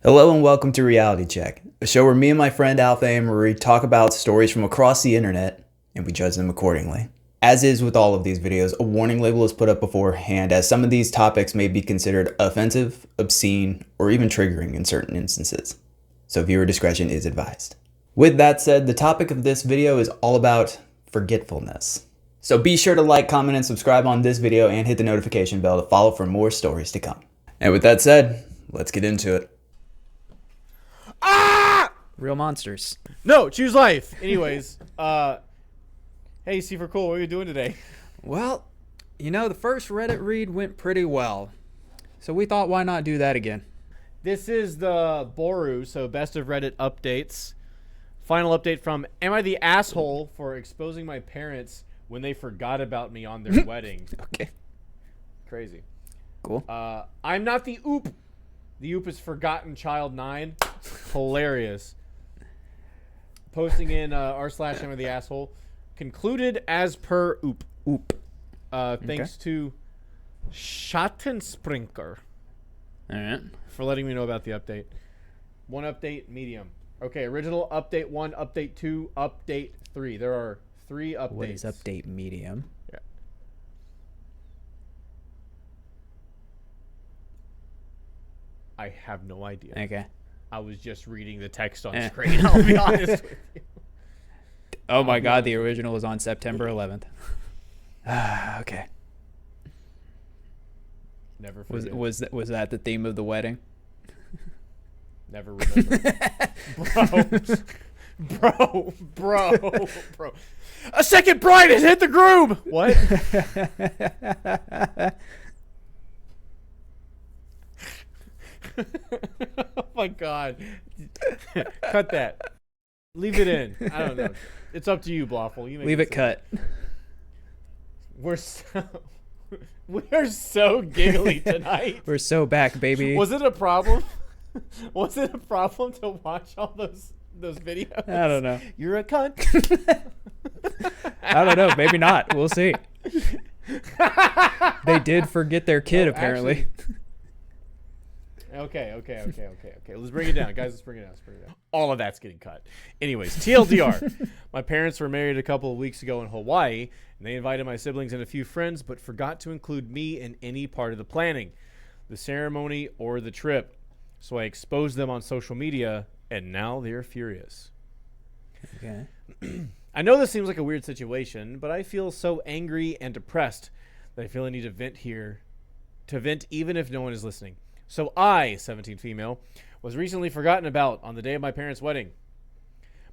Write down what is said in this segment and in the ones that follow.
Hello and welcome to Reality Check, a show where me and my friend Alpha Emery talk about stories from across the internet and we judge them accordingly. As is with all of these videos, a warning label is put up beforehand as some of these topics may be considered offensive, obscene, or even triggering in certain instances. So viewer discretion is advised. With that said, the topic of this video is all about forgetfulness. So be sure to like, comment, and subscribe on this video and hit the notification bell to follow for more stories to come. And with that said, let's get into it. Ah! Real monsters. No, choose life. Anyways, hey, C for Cool, what are you doing today? Well, you know, the first Reddit read went pretty well. So we thought, why not do that again? This is the Boru, so best of Reddit updates. Final update from, am I the asshole for exposing my parents when they forgot about me on their wedding? Okay. Crazy. Cool. I'm not the oop. The oop is Forgotten Child 9. Hilarious. Posting in r/am of the asshole. Concluded as per oop. Oop. Thanks to Schattenspringer Alright. for letting me know about the update. One update, medium. Okay, original update 1, update 2, update 3. There are 3 updates. What is update medium? Yeah. I have no idea. Okay. I was just reading the text on screen, I'll be honest with you. Oh my god, the original was on September 11th. Okay. Never forget. Was that the theme of the wedding? Never remember. Bro. A second bride has hit the groom! What? Oh my god. Cut that. Leave it in. I don't know. It's up to you, Blawful. You make Leave it cut. We're so giggly tonight. We're so back, baby. Was it a problem? Was it a problem to watch all those videos? I don't know. You're a cunt. I don't know. Maybe not. We'll see. They did forget their kid, apparently. Okay. Let's bring it down, guys. Let's bring it down. All of that's getting cut. Anyways, TLDR. My parents were married a couple of weeks ago in Hawaii, and they invited my siblings and a few friends, but forgot to include me in any part of the planning, the ceremony, or the trip. So I exposed them on social media, and now they're furious. Okay. I know this seems like a weird situation, but I feel so angry and depressed that I feel I need to vent here, even if no one is listening. So I, 17 female, was recently forgotten about on the day of my parents' wedding.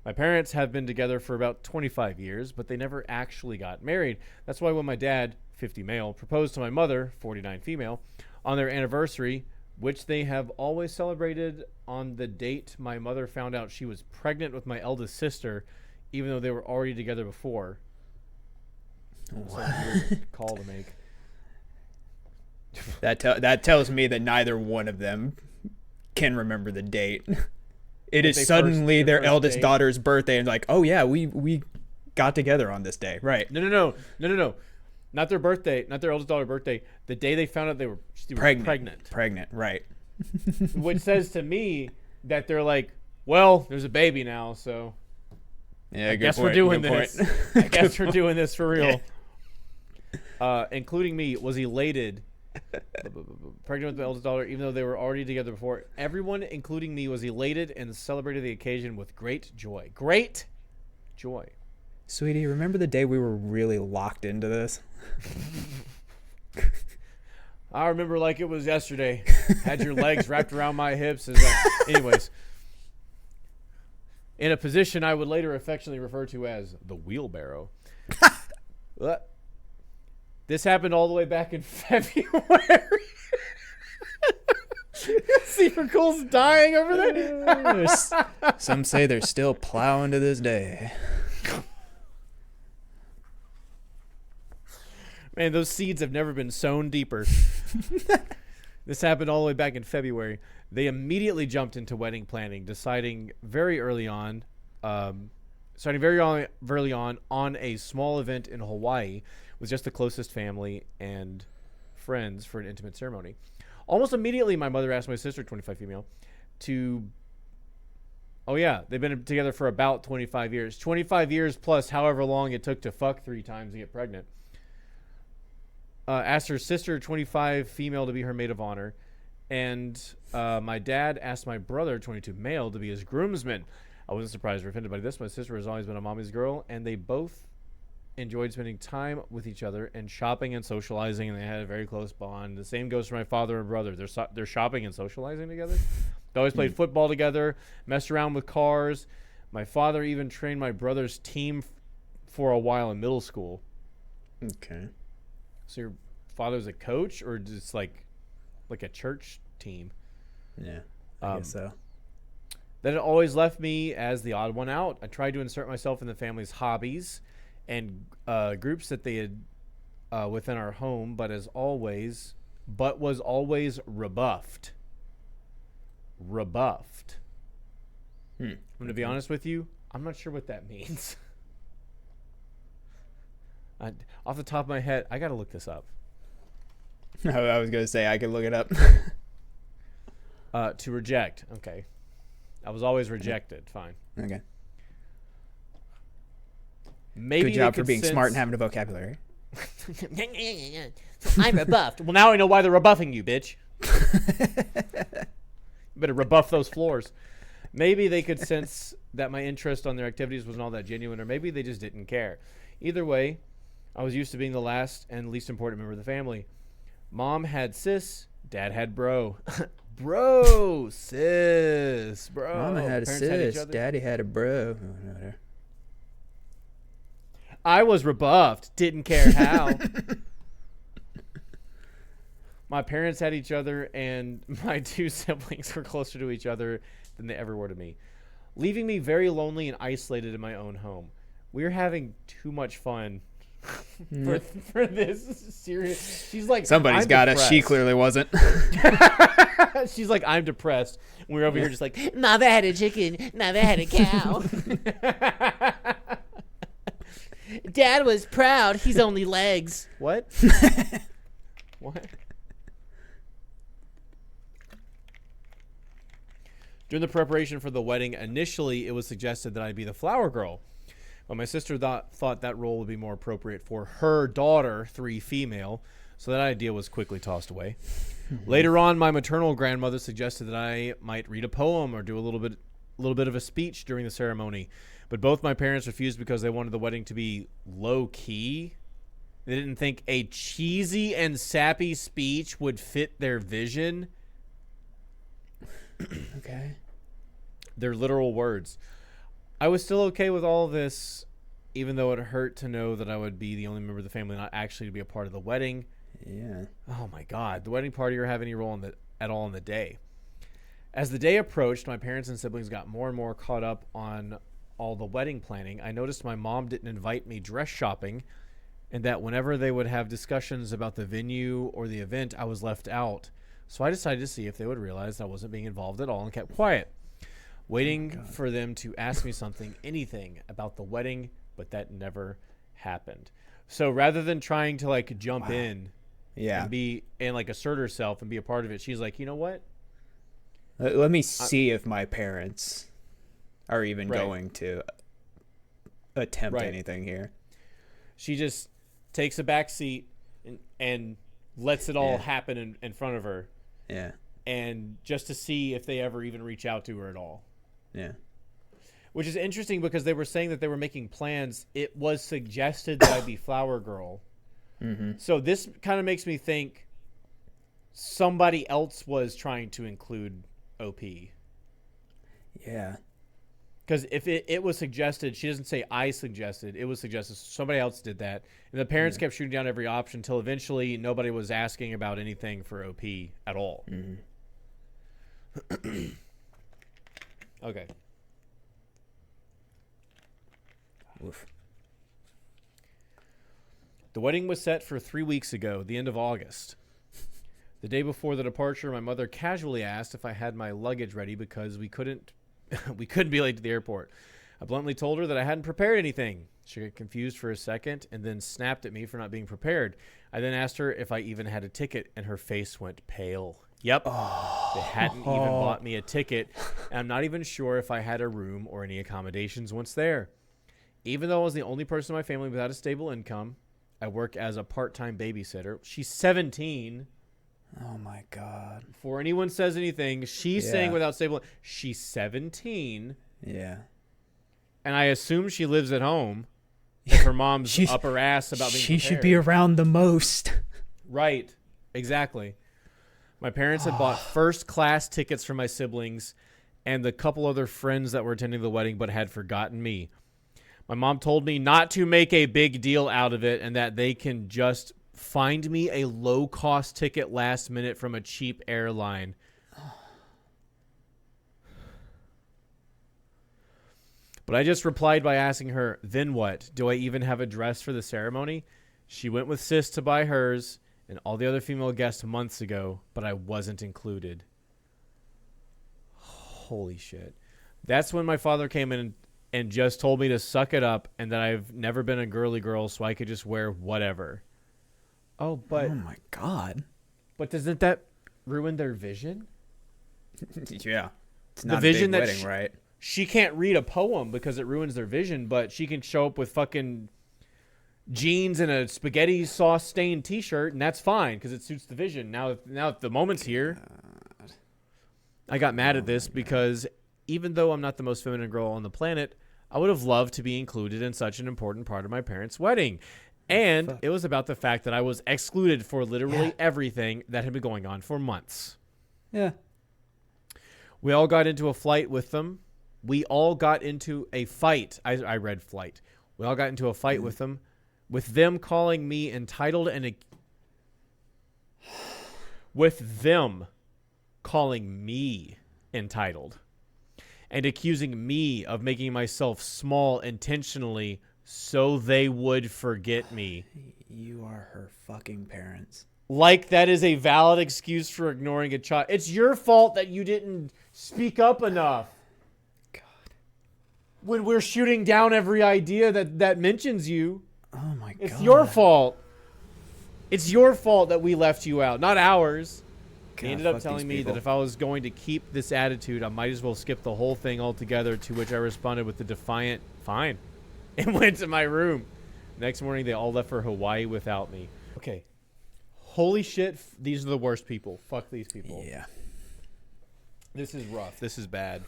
My parents have been together for about 25 years, but they never actually got married. That's why when my dad, 50 male, proposed to my mother, 49 female, on their anniversary, which they have always celebrated on the date my mother found out she was pregnant with my eldest sister, even though they were already together before. What? Call to make. That tells me that neither one of them can remember the date. It is suddenly their eldest daughter's birthday, and like, oh yeah, we got together on this day, right? No. Not their birthday, not their eldest daughter's birthday. The day they found out they were pregnant. Pregnant, right? Which says to me that they're like, well, there's a baby now, so yeah, I guess we're doing this. I guess we're doing this for real. Including me, was elated. Pregnant with my eldest daughter, even though they were already together before. Everyone, including me, was elated and celebrated the occasion with great joy. Great joy. Sweetie, remember the day we were really locked into this? I remember like it was yesterday. Had your legs wrapped around my hips. Anyways. In a position I would later affectionately refer to as the wheelbarrow. This happened all the way back in February. Super Cool's dying over there. Some say they're still plowing to this day. Man, those seeds have never been sown deeper. This happened all the way back in February. They immediately jumped into wedding planning, deciding very early on on a small event in Hawaii with just the closest family and friends for an intimate ceremony. Almost immediately, my mother asked my sister, 25 female, to... Oh, yeah. They've been together for about 25 years. 25 years plus however long it took to fuck 3 times and get pregnant. Asked her sister, 25, female, to be her maid of honor. And my dad asked my brother, 22, male, to be his groomsman. I wasn't surprised or offended by this. My sister has always been a mommy's girl, and they both enjoyed spending time with each other and shopping and socializing, and they had a very close bond. The same goes for my father and brother. They're shopping and socializing together. They always played football together, messed around with cars. My father even trained my brother's team for a while in middle school. Okay. So your father's a coach, or just like a church team? Yeah, I guess so. That it always left me as the odd one out. I tried to insert myself in the family's hobbies and groups that they had within our home, but was always rebuffed. I'm going to be honest with you. I'm not sure what that means. Off the top of my head, I got to look this up. I was going to say I could look it up. To reject. Okay. I was always rejected. Fine. Okay. Maybe good job for being smart and having a vocabulary. I'm rebuffed. Well, now I know why they're rebuffing you, bitch. You better rebuff those floors. Maybe they could sense that my interest on their activities wasn't all that genuine, or maybe they just didn't care. Either way, I was used to being the last and least important member of the family. Mom had sis, dad had bro. Bro, sis, bro. Mama had a sis, daddy had a bro. I was rebuffed, didn't care how. My parents had each other, and my 2 siblings were closer to each other than they ever were to me, leaving me very lonely and isolated in my own home. We're having too much fun for this serious. She's like, somebody's got it. She clearly wasn't. She's like, I'm depressed. And we're over here just like, mother had a chicken, mother had a cow. Dad was proud. He's only legs. What? What? During the preparation for the wedding, initially it was suggested that I be the flower girl. But my sister thought that role would be more appropriate for her daughter, 3 female, so that idea was quickly tossed away. Later on, my maternal grandmother suggested that I might read a poem or do a little bit of a speech during the ceremony. But both my parents refused because they wanted the wedding to be low-key. They didn't think a cheesy and sappy speech would fit their vision. Okay. Their literal words. I was still okay with all this, even though it hurt to know that I would be the only member of the family not actually to be a part of the wedding. Yeah. Oh my God. The wedding party or have any role at all in the day. As the day approached, my parents and siblings got more and more caught up on all the wedding planning. I noticed my mom didn't invite me dress shopping, and that whenever they would have discussions about the venue or the event, I was left out. So I decided to see if they would realize I wasn't being involved at all and kept quiet, waiting for them to ask me anything about the wedding, but that never happened. So rather than trying to like jump in and like assert herself and be a part of it, she's like, you know what? Let me see if my parents are even going to attempt anything here. She just takes a back seat and lets it all happen in front of her. Yeah. And just to see if they ever even reach out to her at all. Yeah. Which is interesting because they were saying that they were making plans. It was suggested that I be flower girl. Mm-hmm. So this kind of makes me think somebody else was trying to include OP. Yeah. Because if it was suggested, she doesn't say I suggested, it was suggested. Somebody else did that. And the parents kept shooting down every option until eventually nobody was asking about anything for OP at all. Mm-hmm. Okay. Oof. The wedding was set for 3 weeks ago, the end of August. The day before the departure, my mother casually asked if I had my luggage ready because we couldn't be late to the airport. I bluntly told her that I hadn't prepared anything. She got confused for a second and then snapped at me for not being prepared. I then asked her if I even had a ticket, and her face went pale. Yep. They hadn't even bought me a ticket, and I'm not even sure if I had a room or any accommodations once there. Even though I was the only person in my family without a stable income, I work as a part-time babysitter. She's 17. Oh my God. Before anyone says anything, she's saying without stable, she's 17. Yeah. And I assume she lives at home. If her mom's up her ass about being She prepared. should be around the most. Right. Exactly. My parents had bought first-class tickets for my siblings and the couple other friends that were attending the wedding but had forgotten me. My mom told me not to make a big deal out of it and that they can just find me a low-cost ticket last minute from a cheap airline. But I just replied by asking her, then what? Do I even have a dress for the ceremony? She went with sis to buy hers and all the other female guests months ago, but I wasn't included. Holy shit. That's when my father came in and just told me to suck it up and that I've never been a girly girl, so I could just wear whatever. Oh, but... Oh, my God. But doesn't that ruin their vision? Yeah. It's The not vision a big that wedding, right? She can't read a poem because it ruins their vision, but she can show up with fucking jeans and a spaghetti sauce stained t-shirt, and that's fine because it suits the vision. Now if the moment's here, I got mad at this because even though I'm not the most feminine girl on the planet, I would have loved to be included in such an important part of my parents' wedding. And it was about the fact that I was excluded for literally everything that had been going on for months. Yeah. We all got into a fight with them. We all got into a fight. I read flight. We all got into a fight with them calling me entitled and with them calling me entitled and accusing me of making myself small intentionally so they would forget me. You are her fucking parents. Like that is a valid excuse for ignoring a child. It's your fault that you didn't speak up enough. God. When we're shooting down every idea that mentions you. Oh my God. It's your fault. It's your fault that we left you out, not ours. He ended up telling me that if I was going to keep this attitude, I might as well skip the whole thing altogether, to which I responded with the defiant, fine, and went to my room. Next morning, they all left for Hawaii without me. Okay. Holy shit, these are the worst people. Fuck these people. Yeah. This is rough. This is bad.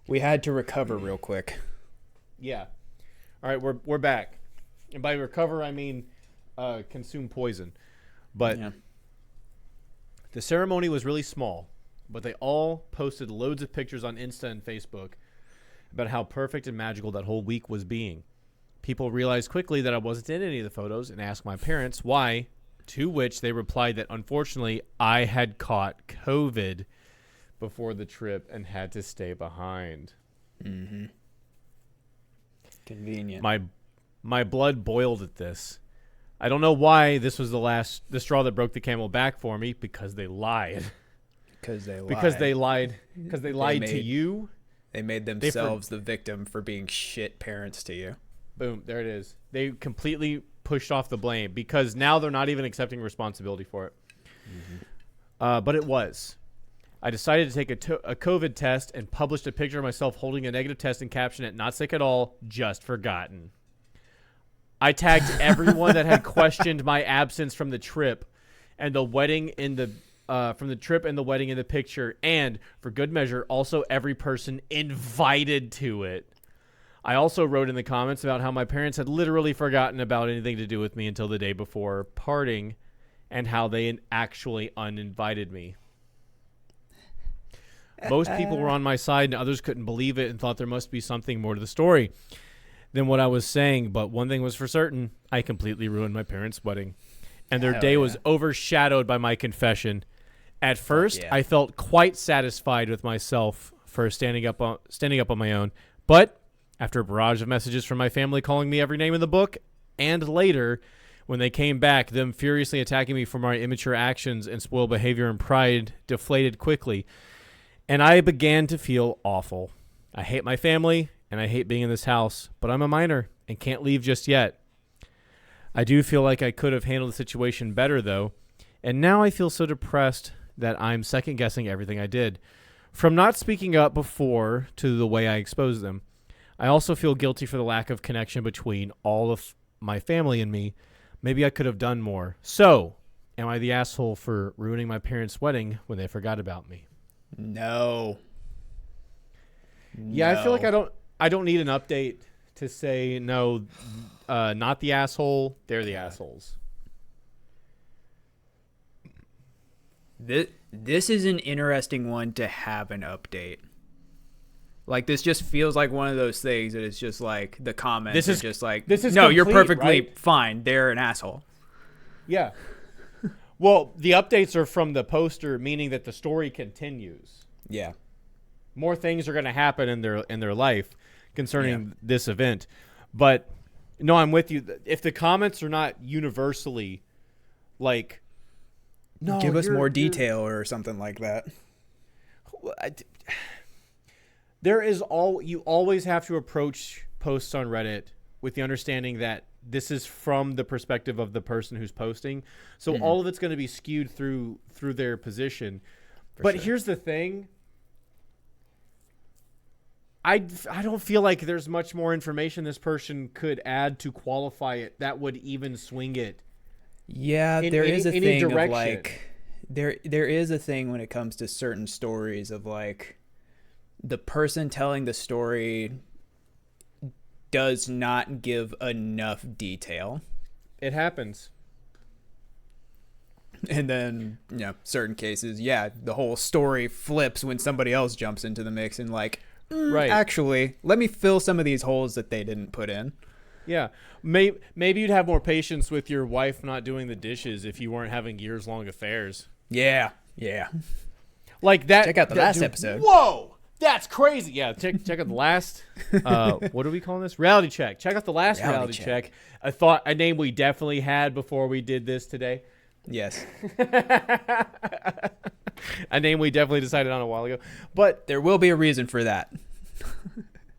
We had to recover real quick. Yeah. All right, we're back. And by recover, I mean consume poison. But the ceremony was really small, but they all posted loads of pictures on Insta and Facebook about how perfect and magical that whole week was being. People realized quickly that I wasn't in any of the photos and asked my parents why, to which they replied that unfortunately I had caught COVID before the trip and had to stay behind. Mm-hmm. Convenient. My blood boiled at this. I don't know why this was the straw that broke the camel back for me, because they lied. Because they lied to you. They made themselves the victim for being shit parents to you. Boom, there it is. They completely pushed off the blame because now they're not even accepting responsibility for it. Mm-hmm. But it was. I decided to take a COVID test and published a picture of myself holding a negative test and captioned it, "Not sick at all, just forgotten." I tagged everyone that had questioned my absence from the trip and the wedding in the from the trip and the wedding in the picture, and for good measure, also every person invited to it. I also wrote in the comments about how my parents had literally forgotten about anything to do with me until the day before parting, and how they actually uninvited me. Most people were on my side, and others couldn't believe it and thought there must be something more to the story than what I was saying. But one thing was for certain: I completely ruined my parents' wedding, and their day was overshadowed by my confession. At first, I felt quite satisfied with myself for standing up on my own, but after a barrage of messages from my family calling me every name in the book, and later, when they came back, them furiously attacking me for my immature actions and spoiled behavior and pride deflated quickly, and I began to feel awful. I hate my family, and I hate being in this house, but I'm a minor and can't leave just yet. I do feel like I could have handled the situation better, though, and now I feel so depressed that I'm second guessing everything I did. From not speaking up before to the way I exposed them, I also feel guilty for the lack of connection between all of my family and me. Maybe I could have done more. So, am I the asshole for ruining my parents' wedding when they forgot about me? No. Yeah, I feel like I don't need an update to say no, not the asshole. They're the assholes. This is an interesting one to have an update. Like, this just feels like one of those things that it's just like the comments are just like, this is no, you're complete, perfectly right? fine. They're an asshole. Yeah. Well, the updates are from the poster, meaning that the story continues. Yeah. More things are going to happen in their life concerning this event. But no, I'm with you. If the comments are not universally like, no, give us more detail or something like that. You always have to approach posts on Reddit with the understanding that this is from the perspective of the person who's posting. So all of it's going to be skewed through their position. Here's the thing. I don't feel like there's much more information this person could add to qualify it that would even swing it. Yeah, there is a thing of direction. like there is a thing when it comes to certain stories of like the person telling the story does not give enough detail. It happens. And then, certain cases, the whole story flips when somebody else jumps into the mix and like, right. Actually, let me fill some of these holes that they didn't put in. Yeah. Maybe you'd have more patience with your wife not doing the dishes if you weren't having years-long affairs. Yeah. Like that. Check out the last episode. Whoa! That's crazy. Yeah, check out the last. What are we calling this? Reality check. Check out the last reality check. A name we definitely had before we did this today. Yes. A name we definitely decided on a while ago. But there will be a reason for that.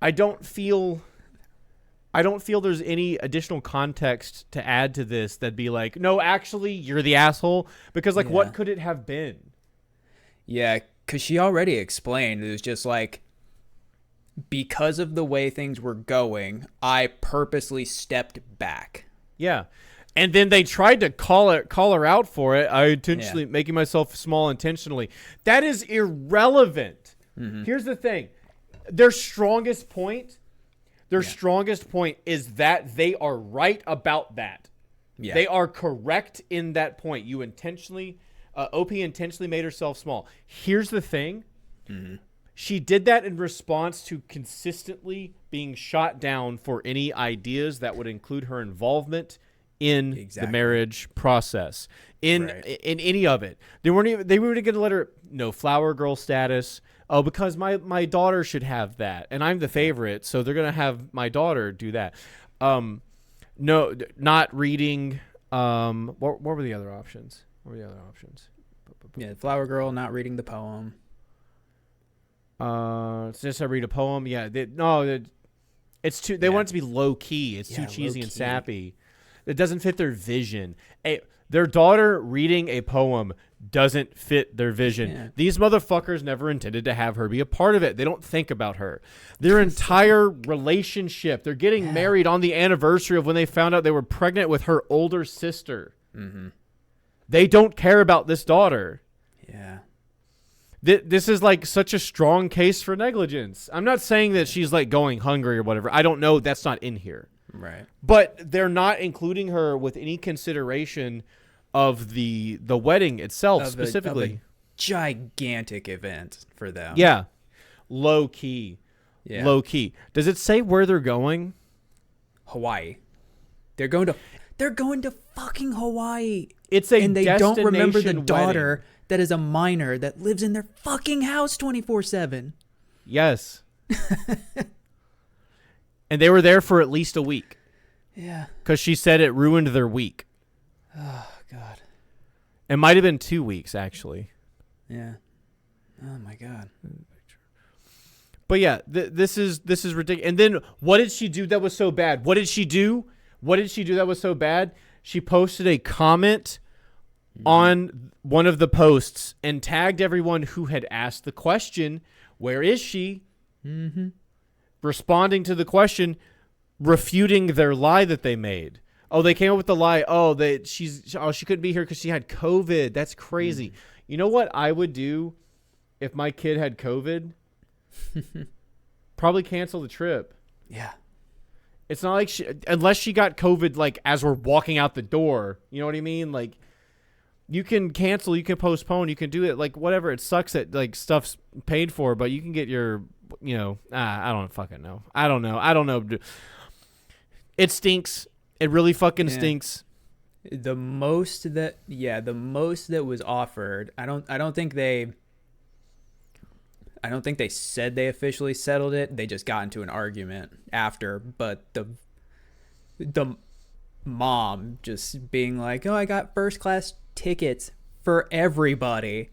I don't feel there's any additional context to add to this that'd be like, no, actually, you're the asshole. Because what could it have been? Yeah, because she already explained. It was just like, because of the way things were going, I purposely stepped back. Yeah. And then they tried to call her out for it. I intentionally making myself small intentionally. That is irrelevant. Mm-hmm. Here's the thing. Their strongest point is that they are right about that. Yeah. They are correct in that point. You intentionally, OP intentionally made herself small. Here's the thing. Mm-hmm. She did that in response to consistently being shot down for any ideas that would include her involvement in the marriage process, in any of it. They weren't going to let her flower girl status. Oh, because my daughter should have that, and I'm the favorite, so they're going to have my daughter do that. No, not reading. What were the other options? Yeah, flower girl not reading the poem. It's just I read a poem. Yeah, it's too. They want it to be low key. It's too cheesy and sappy. It doesn't fit their vision. Their daughter reading a poem doesn't fit their vision. Yeah. These motherfuckers never intended to have her be a part of it. They don't think about her. Their entire relationship, they're getting married on the anniversary of when they found out they were pregnant with her older sister. Mm-hmm. They don't care about this daughter. Yeah. This is like such a strong case for negligence. I'm not saying that she's like going hungry or whatever. I don't know. That's not in here. Right. But they're not including her with any consideration of the wedding itself specifically. Of a gigantic event for them. Yeah. Low key. Yeah. Low key. Does it say where they're going? Hawaii. They're going to fucking Hawaii. And they don't remember the daughter wedding. That is a minor that lives in their fucking house 24/7. Yes. And they were there for at least a week. Yeah. Because she said it ruined their week. Oh, God. It might have been 2 weeks, actually. Yeah. Oh, my God. But yeah, this is ridiculous. And then what did she do that was so bad? What did she do that was so bad? She posted a comment on one of the posts and tagged everyone who had asked the question, where is she? Mm-hmm. Responding to the question, refuting their lie that they made. Oh, they came up with the lie. Oh, she couldn't be here because she had COVID. That's crazy. You know what I would do if my kid had COVID? Probably cancel the trip. Yeah. It's not like unless she got COVID, like as we're walking out the door, you know what I mean? Like you can cancel, you can postpone, you can do it, like whatever. It sucks that like stuff's paid for, but you can get your, I don't fucking know. I don't know. It stinks. It really fucking stinks. The most that was offered, I don't think they said they officially settled it. They just got into an argument after, but the mom just being like, "Oh, I got first class tickets for everybody."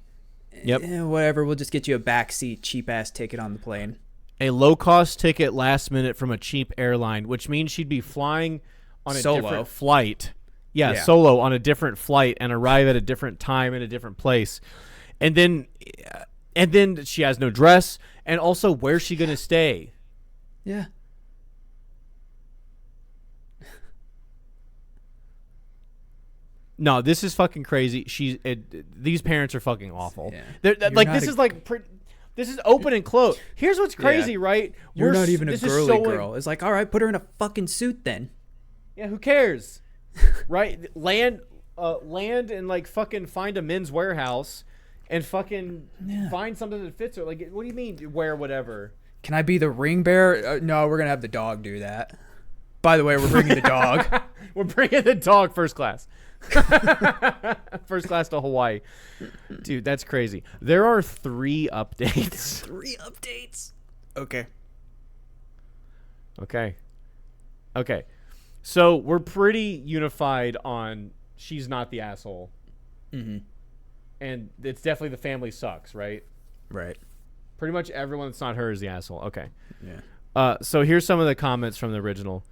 Yep. Whatever, we'll just get you a backseat cheap ass ticket on the plane. A low cost ticket last minute from a cheap airline, which means she'd be flying on a different flight. Yeah, solo on a different flight and arrive at a different time in a different place. And then she has no dress, and also where's she going to stay? Yeah. No, this is fucking crazy. These parents are fucking awful. Yeah. This is open and closed. Here's what's crazy, right? You're not even a girly girl. It's like, all right, put her in a fucking suit then. Yeah, who cares? Right? Land and like fucking find a Men's Warehouse and fucking find something that fits her. Like, what do you mean wear whatever? Can I be the ring bearer? No, we're gonna have the dog do that. By the way, we're bringing the dog. We're bringing the dog first class. First class to Hawaii. Dude, that's crazy. There are 3 updates. 3 updates. Okay. So we're pretty unified on she's not the asshole. Mm-hmm. And it's definitely the family sucks, right? Right. Pretty much everyone that's not her is the asshole. Okay. Yeah. So here's some of the comments from the original.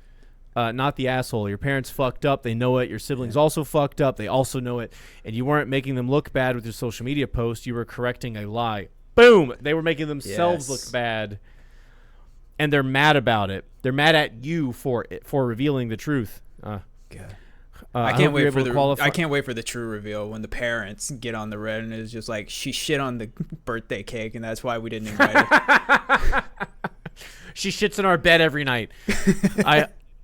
Not the asshole. Your parents fucked up. They know it. Your siblings also fucked up. They also know it. And you weren't making them look bad with your social media post. You were correcting a lie. Boom. They were making themselves look bad. And they're mad about it. They're mad at you for revealing the truth. God. I can't wait for the true reveal when the parents get on the red and it's just like she shit on the birthday cake and that's why we didn't invite her. She shits in our bed every night.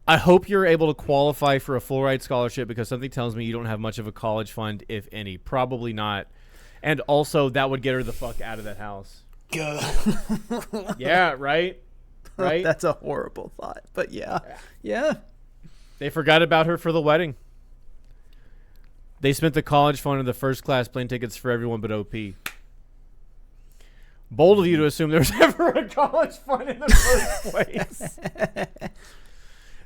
I hope you're able to qualify for a full ride scholarship because something tells me you don't have much of a college fund, if any. Probably not. And also, that would get her the fuck out of that house. Yeah, right? Right? That's a horrible thought, but yeah. They forgot about her for the wedding. They spent the college fund on the first class plane tickets for everyone but OP. Bold of you to assume there was ever a college fund in the first place.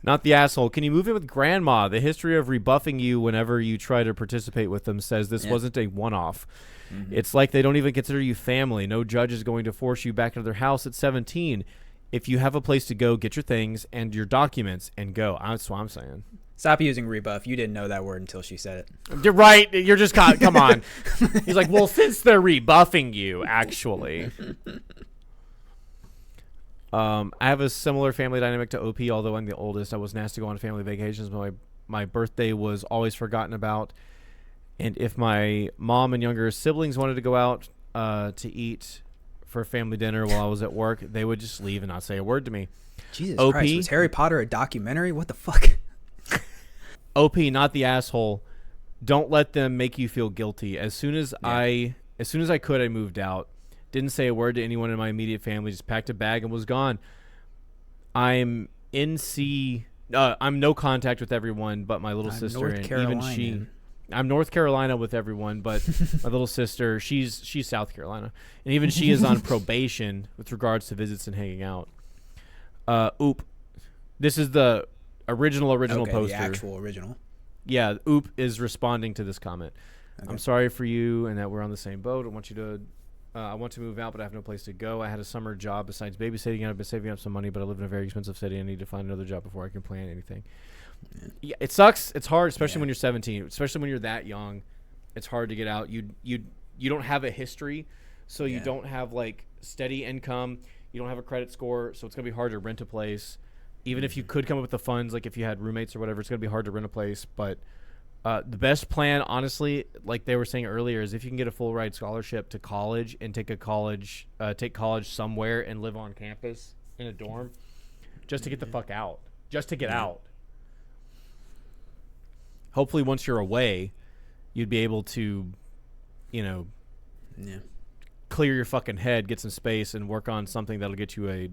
Not the asshole. Can you move in with grandma? The history of rebuffing you whenever you try to participate with them says this wasn't a one-off. Mm-hmm. It's like they don't even consider you family. No judge is going to force you back into their house at 17. If you have a place to go, get your things and your documents and go. That's what I'm saying. Stop using rebuff. You didn't know that word until she said it. You're right. You're just come on. He's like, well, since they're rebuffing you, actually. I have a similar family dynamic to OP, although I'm the oldest. I wasn't asked to go on family vacations, but my birthday was always forgotten about. And if my mom and younger siblings wanted to go out to eat for family dinner while I was at work, they would just leave and not say a word to me. Jesus Christ, was Harry Potter a documentary? What the fuck? OP, not the asshole. Don't let them make you feel guilty. As soon as I could, I moved out. Didn't say a word to anyone in my immediate family. Just packed a bag and was gone. I'm no contact with everyone but my little sister, North and Carolina. even she. I'm North Carolina with everyone, but my little sister, she's South Carolina, and even she is on probation with regards to visits and hanging out. Oop, this is the original poster. The actual original. Yeah, Oop is responding to this comment. Okay. I'm sorry for you and that we're on the same boat. I want to move out, but I have no place to go. I had a summer job besides babysitting, and I've been saving up some money, but I live in a very expensive city. I need to find another job before I can plan anything. Yeah, it sucks. It's hard, especially when you're 17, especially when you're that young. It's hard to get out. You don't have a history, so you Yeah. don't have like steady income. You don't have a credit score, so it's gonna be hard to rent a place. Even if you could come up with the funds, like if you had roommates or whatever, it's gonna be hard to rent a place. But the best plan, honestly, like they were saying earlier, is if you can get a full ride scholarship to college and take college somewhere and live on campus in a dorm, just to get the fuck out, just to get out. Hopefully, once you're away, you'd be able to, Yeah. clear your fucking head, get some space, and work on something that'll get you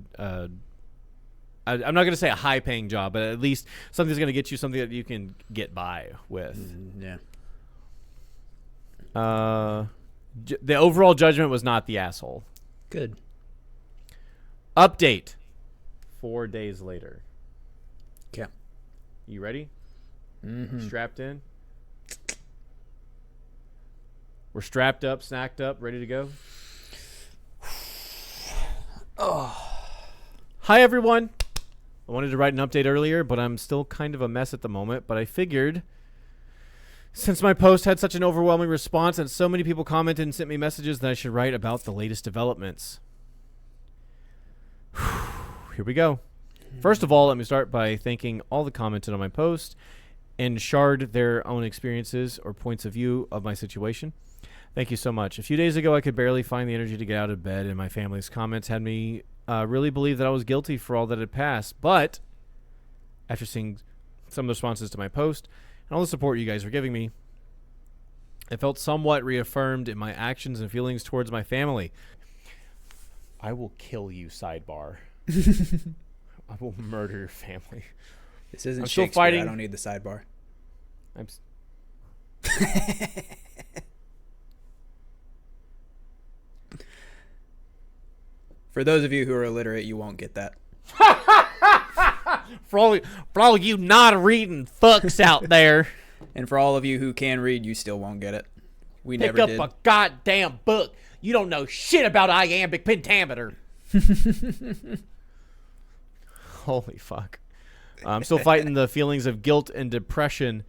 I'm not going to say a high-paying job, but at least something that's going to get you something that you can get by with. Yeah. The overall judgment was not the asshole. Good. Update. 4 days later. Okay. You ready? Mm-hmm. Strapped in? We're strapped up, snacked up, ready to go? Hi, everyone. I wanted to write an update earlier, but I'm still kind of a mess at the moment. But I figured, since my post had such an overwhelming response and so many people commented and sent me messages, that I should write about the latest developments. Here we go. First of all, let me start by thanking all the commented on my post and shared their own experiences or points of view of my situation. Thank you so much. A few days ago, I could barely find the energy to get out of bed, and my family's comments had me really believe that I was guilty for all that had passed. But after seeing some of the responses to my post and all the support you guys were giving me, I felt somewhat reaffirmed in my actions and feelings towards my family. I will kill you, sidebar. I will murder your family. This isn't I'm still Shakespeare. fighting. I don't need the sidebar. For those of you who are illiterate, you won't get that. For all you not reading fucks out there, And for all of you who can read, you still won't get it. We pick never up did. a goddamn book. You don't know shit about iambic pentameter. Holy fuck. I'm still fighting the feelings of guilt and depression,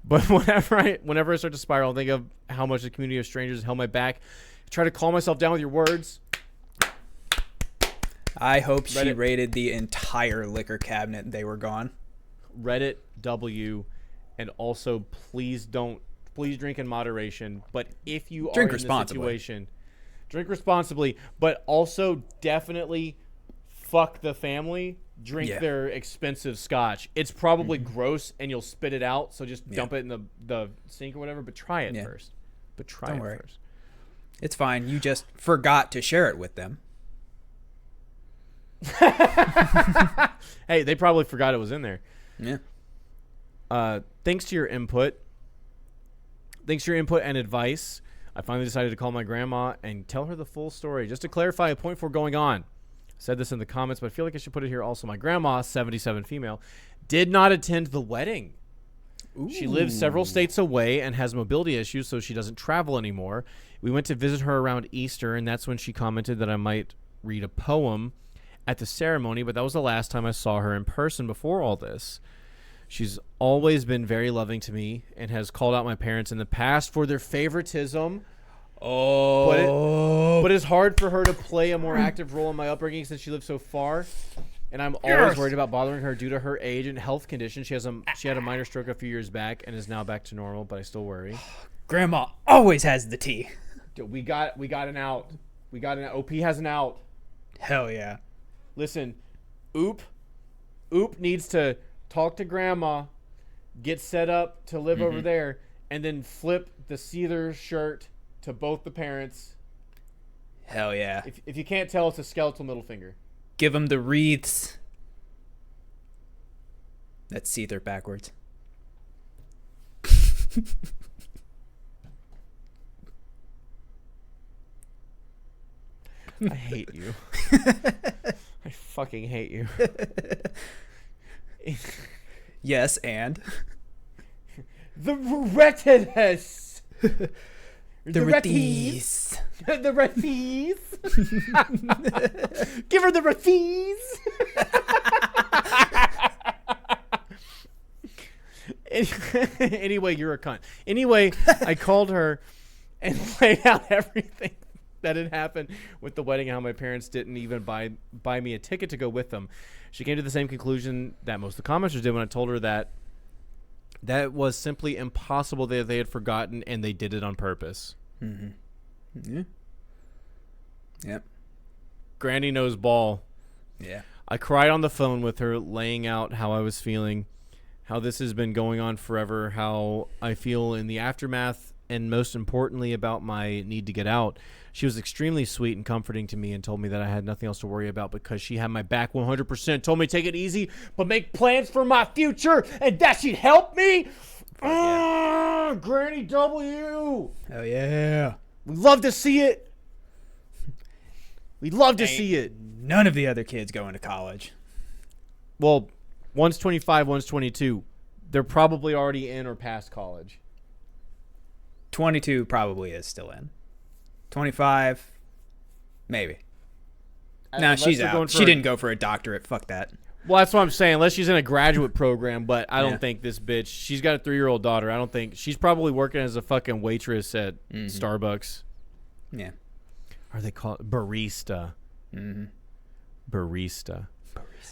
but whenever I start to spiral, I think of how much the community of strangers held my back. I try to calm myself down with your words. I hope she Reddit. raided the entire liquor cabinet and they were gone. Reddit W, and also please drink in moderation. But if you are Drink in this responsibly. situation, drink responsibly. But also definitely fuck the family. Drink Yeah. their expensive scotch. It's probably gross and you'll spit it out. So just dump it in the sink or whatever. But try it first. Don't worry. It's fine. You just forgot to share it with them. Hey, they probably forgot it was in there. Yeah. Thanks to your input and advice, I finally decided to call my grandma and tell her the full story. Just to clarify a point before going on. I said this in the comments, but I feel like I should put it here also. My grandma, 77 female, did not attend the wedding. Ooh. She lives several states away and has mobility issues, so she doesn't travel anymore. We went to visit her around Easter, and that's when she commented that I might read a poem at the ceremony, but that was the last time I saw her in person before all this. She's always been very loving to me and has called out my parents in the past for their favoritism. Oh. But it's hard for her to play a more active role in my upbringing since she lives so far. And I'm always worried about bothering her due to her age and health condition. She had a minor stroke a few years back and is now back to normal, but I still worry. Grandma always has the tea. Dude, we got an out. We got an OP has an out. Hell yeah. Listen, Oop needs to talk to Grandma, get set up to live over there, and then flip the Seether shirt to both the parents. Hell yeah. If you can't tell, it's a skeletal middle finger. Give them the wreaths. That's Seether backwards. I hate you. I fucking hate you. Yes, and The wretchedness. the wreaths. The Rathies. Give her the Rathies. Anyway, you're a cunt. Anyway, I called her and laid out everything that had happened with the wedding and how my parents didn't even buy me a ticket to go with them. She came to the same conclusion that most of the commenters did when I told her that was simply impossible, that they had forgotten and they did it on purpose. Mm-hmm. Yeah. Yep. Granny knows ball. Yeah. I cried on the phone with her, laying out how I was feeling, how this has been going on forever, how I feel in the aftermath, and most importantly about my need to get out. She was extremely sweet and comforting to me and told me that I had nothing else to worry about because she had my back 100%, told me to take it easy, but make plans for my future, and that she'd help me. Yeah. Granny W. Hell yeah. We love to see it. We love to see it. None of the other kids going to college. Well, one's 25, one's 22. They're probably already in or past college. 22 probably is still in. 25, maybe. No, she's out. She didn't go for a doctorate. Fuck that. Well, that's what I'm saying. Unless she's in a graduate program, but I don't think this bitch. She's got a 3-year-old daughter. I don't think she's probably working as a fucking waitress at Starbucks. Yeah. Are they called barista? Mm-hmm. Barista.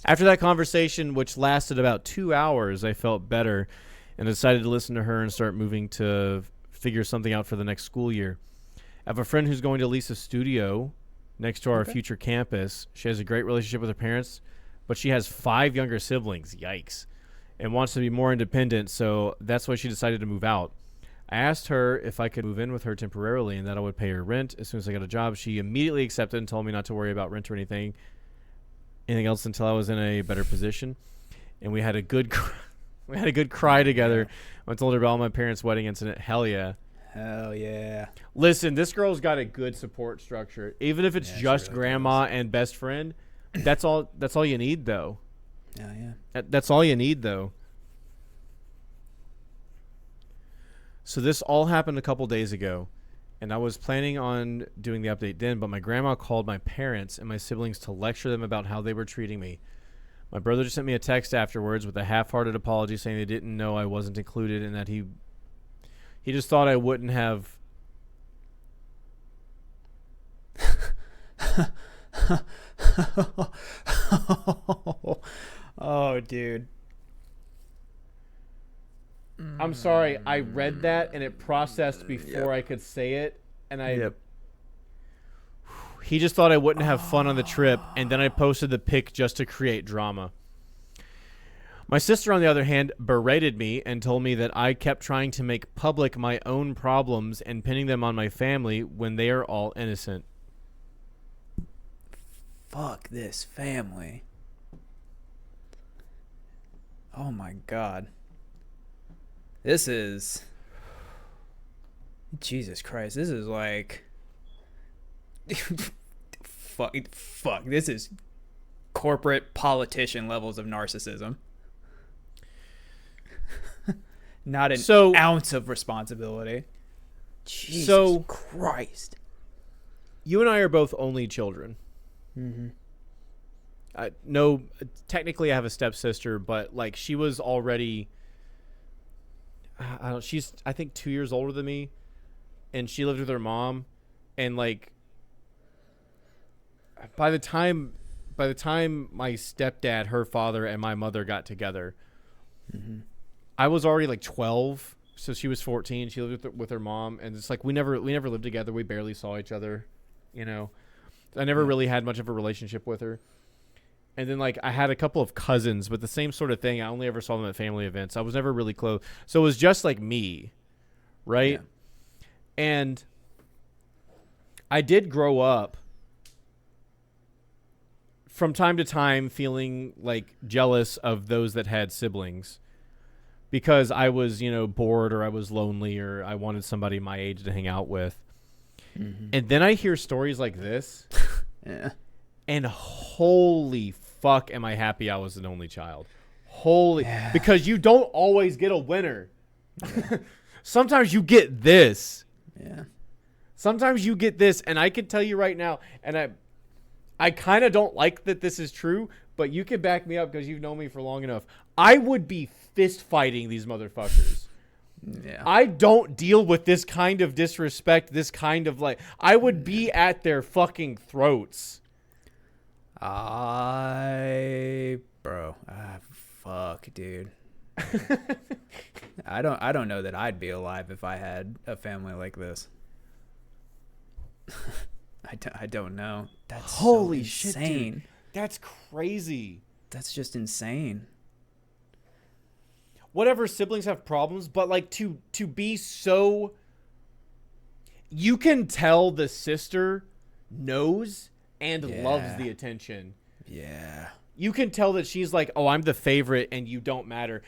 After that conversation, which lasted about 2 hours, I felt better and decided to listen to her and start moving to figure something out for the next school year. I have a friend who's going to lease a studio next to our future campus. She has a great relationship with her parents, but she has 5 younger siblings. Yikes. And wants to be more independent, so that's why she decided to move out. I asked her if I could move in with her temporarily and that I would pay her rent as soon as I got a job. She immediately accepted and told me not to worry about rent or anything else until I was in a better position. And we had a good cry together. I told her about my parents' wedding incident. Hell yeah. Hell yeah. Listen, this girl's got a good support structure. Even if it's just really grandma and best friend, that's all you need though. Yeah. That's all you need though. So this all happened a couple days ago, and I was planning on doing the update then, but my grandma called my parents and my siblings to lecture them about how they were treating me. My brother just sent me a text afterwards with a half-hearted apology saying they didn't know I wasn't included and that he just thought I wouldn't have... Oh, dude. I'm sorry, I read that and it processed before I could say it, and he just thought I wouldn't have fun on the trip, and then I posted the pic just to create drama. My sister, on the other hand, berated me and told me that I kept trying to make public my own problems and pinning them on my family when they are all innocent. Fuck this family. Oh my God. This is... Jesus Christ. This is like... fuck. This is corporate politician levels of narcissism. Not an ounce of responsibility. Jesus Christ. You and I are both only children. Mm-hmm. No, technically I have a stepsister, but like she was already... she's I think 2 years older than me, and she lived with her mom, and like by the time my stepdad, her father, and my mother got together, I was already like 12, so she was 14. She lived with her mom, and it's like we never lived together. We barely saw each other, you know. I never really had much of a relationship with her. And then, like, I had a couple of cousins, but the same sort of thing. I only ever saw them at family events. I was never really close. So it was just, like, me, right? Yeah. And I did grow up from time to time feeling, like, jealous of those that had siblings because I was, you know, bored or I was lonely or I wanted somebody my age to hang out with. Mm-hmm. And then I hear stories like this. Yeah. And holy fuck, am I happy I was an only child. Because you don't always get a winner. Yeah. Sometimes you get this. Yeah. Sometimes you get this, and I can tell you right now, and I kind of don't like that this is true, but you can back me up because you've known me for long enough. I would be fist fighting these motherfuckers. Yeah. I don't deal with this kind of disrespect, this kind of like, I would be at their fucking throats. Fuck, dude. I don't know that I'd be alive if I had a family like this. I don't know. That's Holy so shit, insane. dude. That's crazy. That's just insane. Whatever, siblings have problems, but like to be so, you can tell the sister knows and loves the attention. Yeah. You can tell that she's like, oh, I'm the favorite and you don't matter.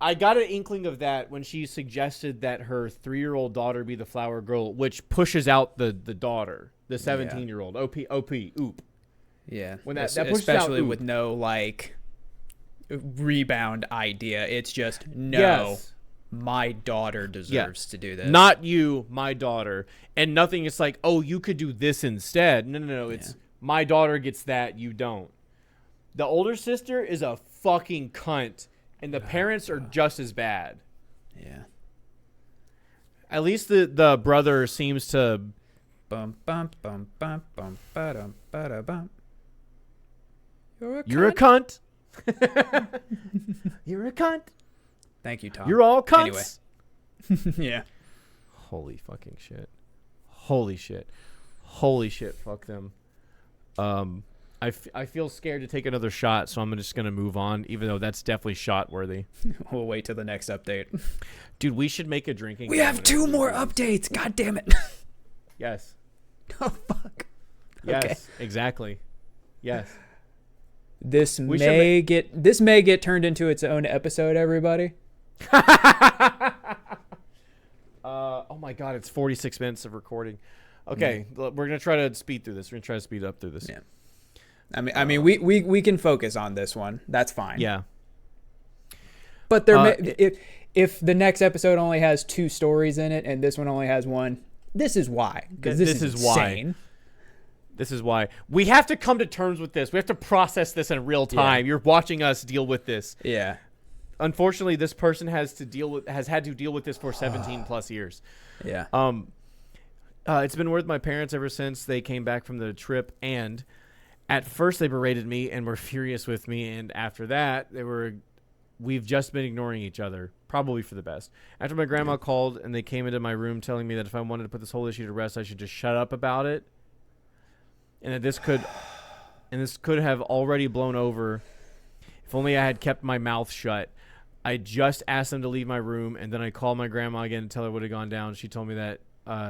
I got an inkling of that when she suggested that her 3-year-old daughter be the flower girl, which pushes out the daughter, the 17-year-old. OP, oop. Yeah. When that pushes especially out with no like rebound idea. It's just my daughter deserves to do this. Not you, my daughter. And nothing is like, oh, you could do this instead. No. It's my daughter gets that, you don't. The older sister is a fucking cunt, and the parents are just as bad. Yeah. At least the brother seems to. Bum bum bum bum bum ba-dum ba-da-bum. You're a cunt. You're a cunt. Thank you, Tom. You're all cunts. Anyway. Yeah. Holy fucking shit. Holy shit. Fuck them. I feel scared to take another shot, so I'm just going to move on, even though that's definitely shot worthy. We'll wait till the next update. Dude, we should make a drinking. We have 2 more updates. God damn it. Yes. Oh, fuck. Yes, Okay. Exactly. Yes. This may get turned into its own episode, everybody. Oh my God, it's 46 minutes of recording. Okay, we're going to try to speed through this. We're going to try to speed up through this. Yeah. I mean, we can focus on this one. That's fine. Yeah. But if the next episode only has 2 stories in it and this one only has 1, this is why. Because this is insane. This is why we have to come to terms with this. We have to process this in real time. You're watching us deal with this. Yeah. Unfortunately, this person has had to deal with this for 17 plus years. Yeah. It's been with my parents ever since they came back from the trip, and at first they berated me and were furious with me, and after that we've just been ignoring each other, probably for the best. After my grandma called and they came into my room telling me that if I wanted to put this whole issue to rest, I should just shut up about it, and that this could have already blown over if only I had kept my mouth shut. I just asked them to leave my room, and then I called my grandma again to tell her what had gone down. She told me that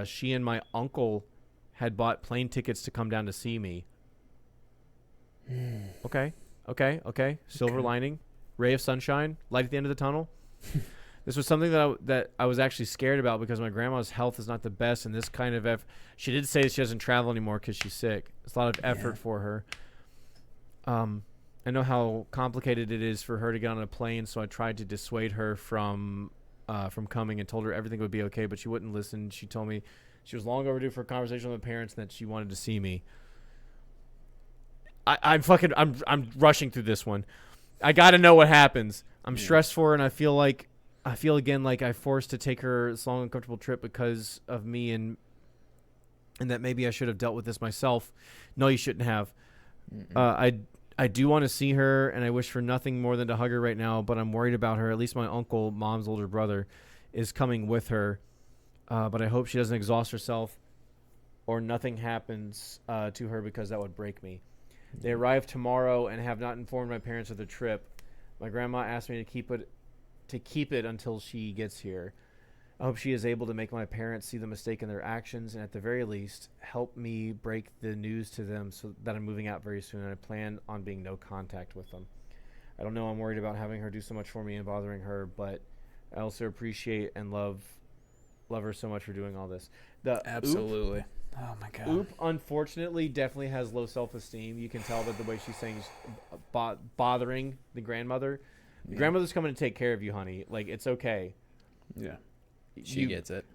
she and my uncle had bought plane tickets to come down to see me. Okay. Silver lining, ray of sunshine, light at the end of the tunnel. This was something that I was actually scared about because my grandma's health is not the best, and this kind of she did say she doesn't travel anymore because she's sick. It's a lot of effort for her. I know how complicated it is for her to get on a plane, so I tried to dissuade her from coming and told her everything would be okay, but she wouldn't listen. She told me she was long overdue for a conversation with my parents and that she wanted to see me. I'm rushing through this one. I got to know what happens. I'm stressed for her, and I feel again like I forced to take her this long, uncomfortable trip because of me, and that maybe I should have dealt with this myself. No, you shouldn't have. I do want to see her, and I wish for nothing more than to hug her right now, but I'm worried about her. At least my uncle, mom's older brother, is coming with her, but I hope she doesn't exhaust herself or nothing happens to her because that would break me. They arrive tomorrow and have not informed my parents of the trip. My grandma asked me to keep it until she gets here. I hope she is able to make my parents see the mistake in their actions and at the very least help me break the news to them so that I'm moving out very soon, and I plan on being no contact with them. I don't know, I'm worried about having her do so much for me and bothering her, but I also appreciate and love her so much for doing all this. Absolutely. Oh my God. Oop, unfortunately, definitely has low self-esteem. You can tell that the way she's saying is bothering the grandmother. The grandmother's coming to take care of you, honey. Like, it's okay. Yeah. She gets it.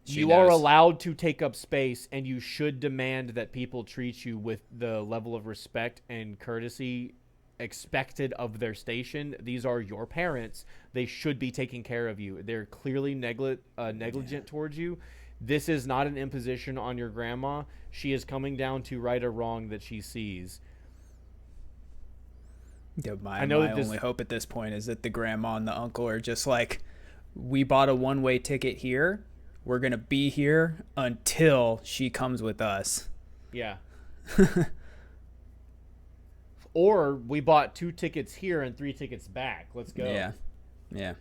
You are allowed to take up space, and you should demand that people treat you with the level of respect and courtesy expected of their station. These are your parents. They should be taking care of you. They're clearly negligent towards you. This is not an imposition on your grandma. She is coming down to right a wrong that she sees. Yeah, my I know that only hope at this point is that the grandma and the uncle are just like, we bought a one-way ticket here. We're going to be here until she comes with us. Yeah. Or we bought 2 tickets here and 3 tickets back. Let's go. Yeah. Yeah.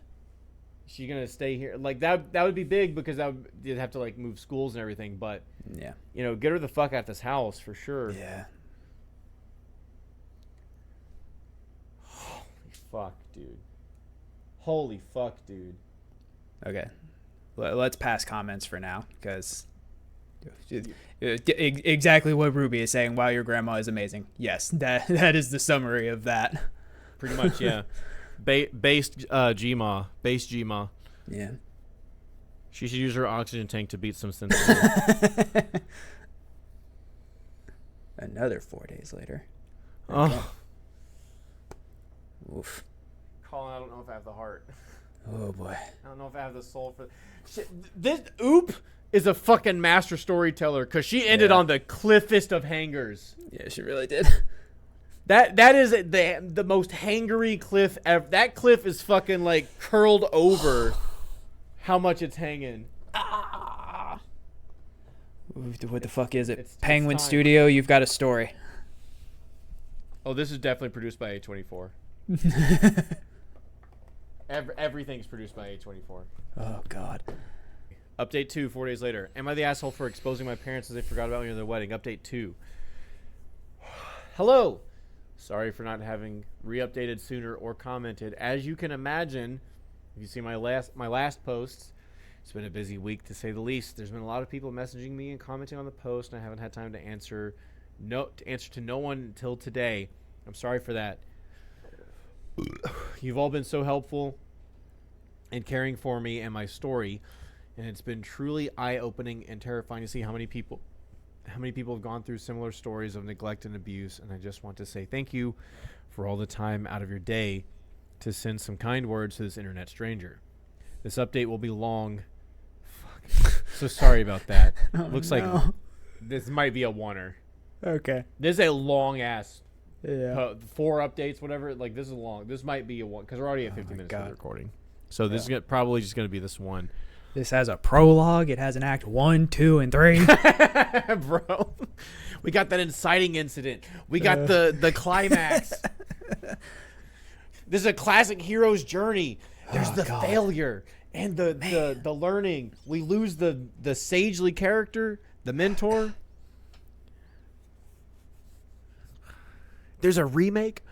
She's going to stay here. Like, that would be big because you'd have to, like, move schools and everything. But, Yeah. you know, get her the fuck out of this house for sure. Yeah. Fuck, dude. Holy fuck, dude. Okay. Let's pass comments for now because exactly what Ruby is saying. Wow, your grandma is amazing. Yes, that is the summary of that. Pretty much, yeah. Based Gma. Base Gma. Yeah. She should use her oxygen tank to beat some sense. Another 4 days later. Okay. Oh. Oof. Colin, I don't know if I have the heart. Oh boy. I don't know if I have the soul for shit. This Oop is a fucking master storyteller because she ended on the cliffest of hangers. Yeah, she really did. That is the most hangery cliff ever. That cliff is fucking like curled over. How much it's hanging? What the fuck is it? It's Penguin time. Studio, you've got a story. Oh, this is definitely produced by A24. Everything's produced by A24. Oh god. Update 2, 4 days later. Am I the asshole for exposing my parents as they forgot about me at their wedding? Update 2. Hello. Sorry for not having re-updated sooner or commented. As you can imagine, if you see my last posts, it's been a busy week to say the least. There's been a lot of people messaging me and commenting on the post, and I haven't had time to answer to no one until today. I'm sorry for that. You've all been so helpful in caring for me and my story, and it's been truly eye-opening and terrifying to see how many people have gone through similar stories of neglect and abuse. And I just want to say thank you for all the time out of your day to send some kind words to this internet stranger. This update will be long. Fuck. So sorry about that. Looks like this might be a oneer. Okay. This is a long ass. Yeah. 4 updates, whatever. Like, this is long. This might be a one because we're already at 50 minutes of the recording. So this is probably just going to be this one. This has a prologue. It has an act 1, 2, and 3. Bro, we got that inciting incident. We got the climax. This is a classic hero's journey. There's failure and the learning. We lose the sagely character, the mentor. There's a remake.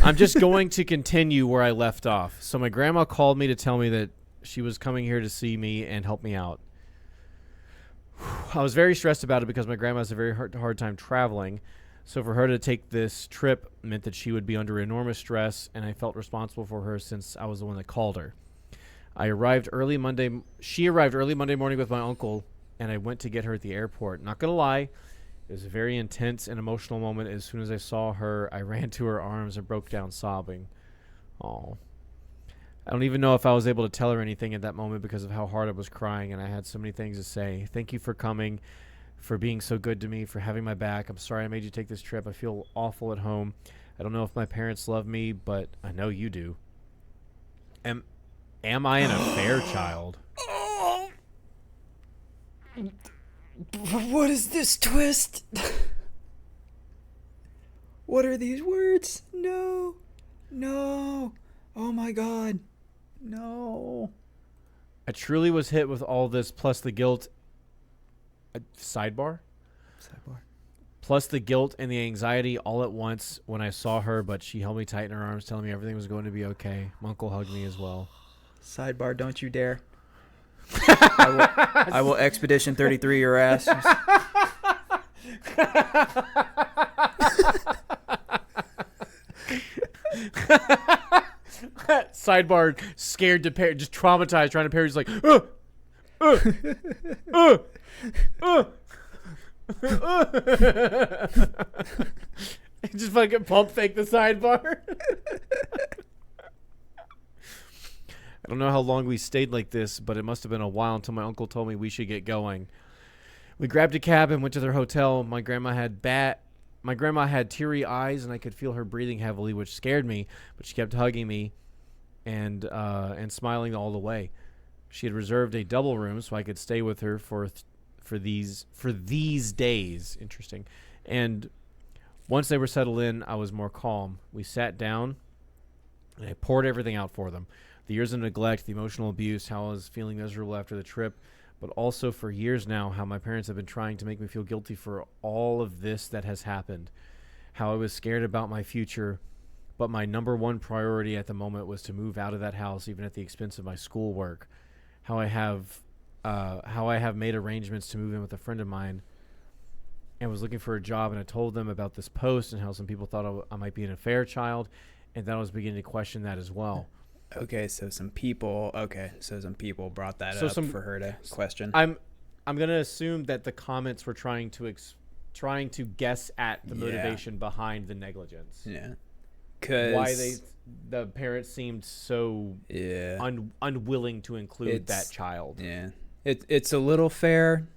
I'm just going to continue where I left off. So my grandma called me to tell me that she was coming here to see me and help me out. I was very stressed about it because my grandma has a very hard time traveling. So for her to take this trip meant that she would be under enormous stress, and I felt responsible for her since I was the one that called her. She arrived early Monday morning with my uncle, and I went to get her at the airport. Not going to lie, it was a very intense and emotional moment. As soon as I saw her, I ran to her arms and broke down sobbing. Oh. I don't even know if I was able to tell her anything at that moment because of how hard I was crying, and I had so many things to say. Thank you for coming, for being so good to me, for having my back. I'm sorry I made you take this trip. I feel awful at home. I don't know if my parents love me, but I know you do. Am I an affair child? What is this twist? What are these words? No. Oh my god. No. I truly was hit with all this, plus the guilt. Sidebar? Plus the guilt and the anxiety all at once when I saw her, but she held me tight in her arms, telling me everything was going to be okay. My uncle hugged me as well. Sidebar, don't you dare. I will Expedition 33 your ass. Sidebar, scared to parry, just traumatized, trying to parry, just like, Just fucking pump fake the sidebar. I don't know how long we stayed like this, but it must have been a while until my uncle told me we should get going. We grabbed a cab and went to their hotel. My grandma had teary eyes, and I could feel her breathing heavily, which scared me, but she kept hugging me and smiling all the way. She had reserved a double room so I could stay with her for these days. Interesting. And once they were settled in, I was more calm. We sat down, and I poured everything out for them. The years of neglect, the emotional abuse, how I was feeling miserable after the trip, but also for years now, how my parents have been trying to make me feel guilty for all of this that has happened. How I was scared about my future, but my number one priority at the moment was to move out of that house, even at the expense of my schoolwork. How I have made arrangements to move in with a friend of mine and was looking for a job, and I told them about this post and how some people thought I might be an affair child, and that I was beginning to question that as well. Okay, so some people brought that up for her to question. I'm gonna assume that the comments were trying to guess at the motivation behind the negligence. Yeah, why the parents seemed so unwilling to include that child. Yeah, it's a little fair.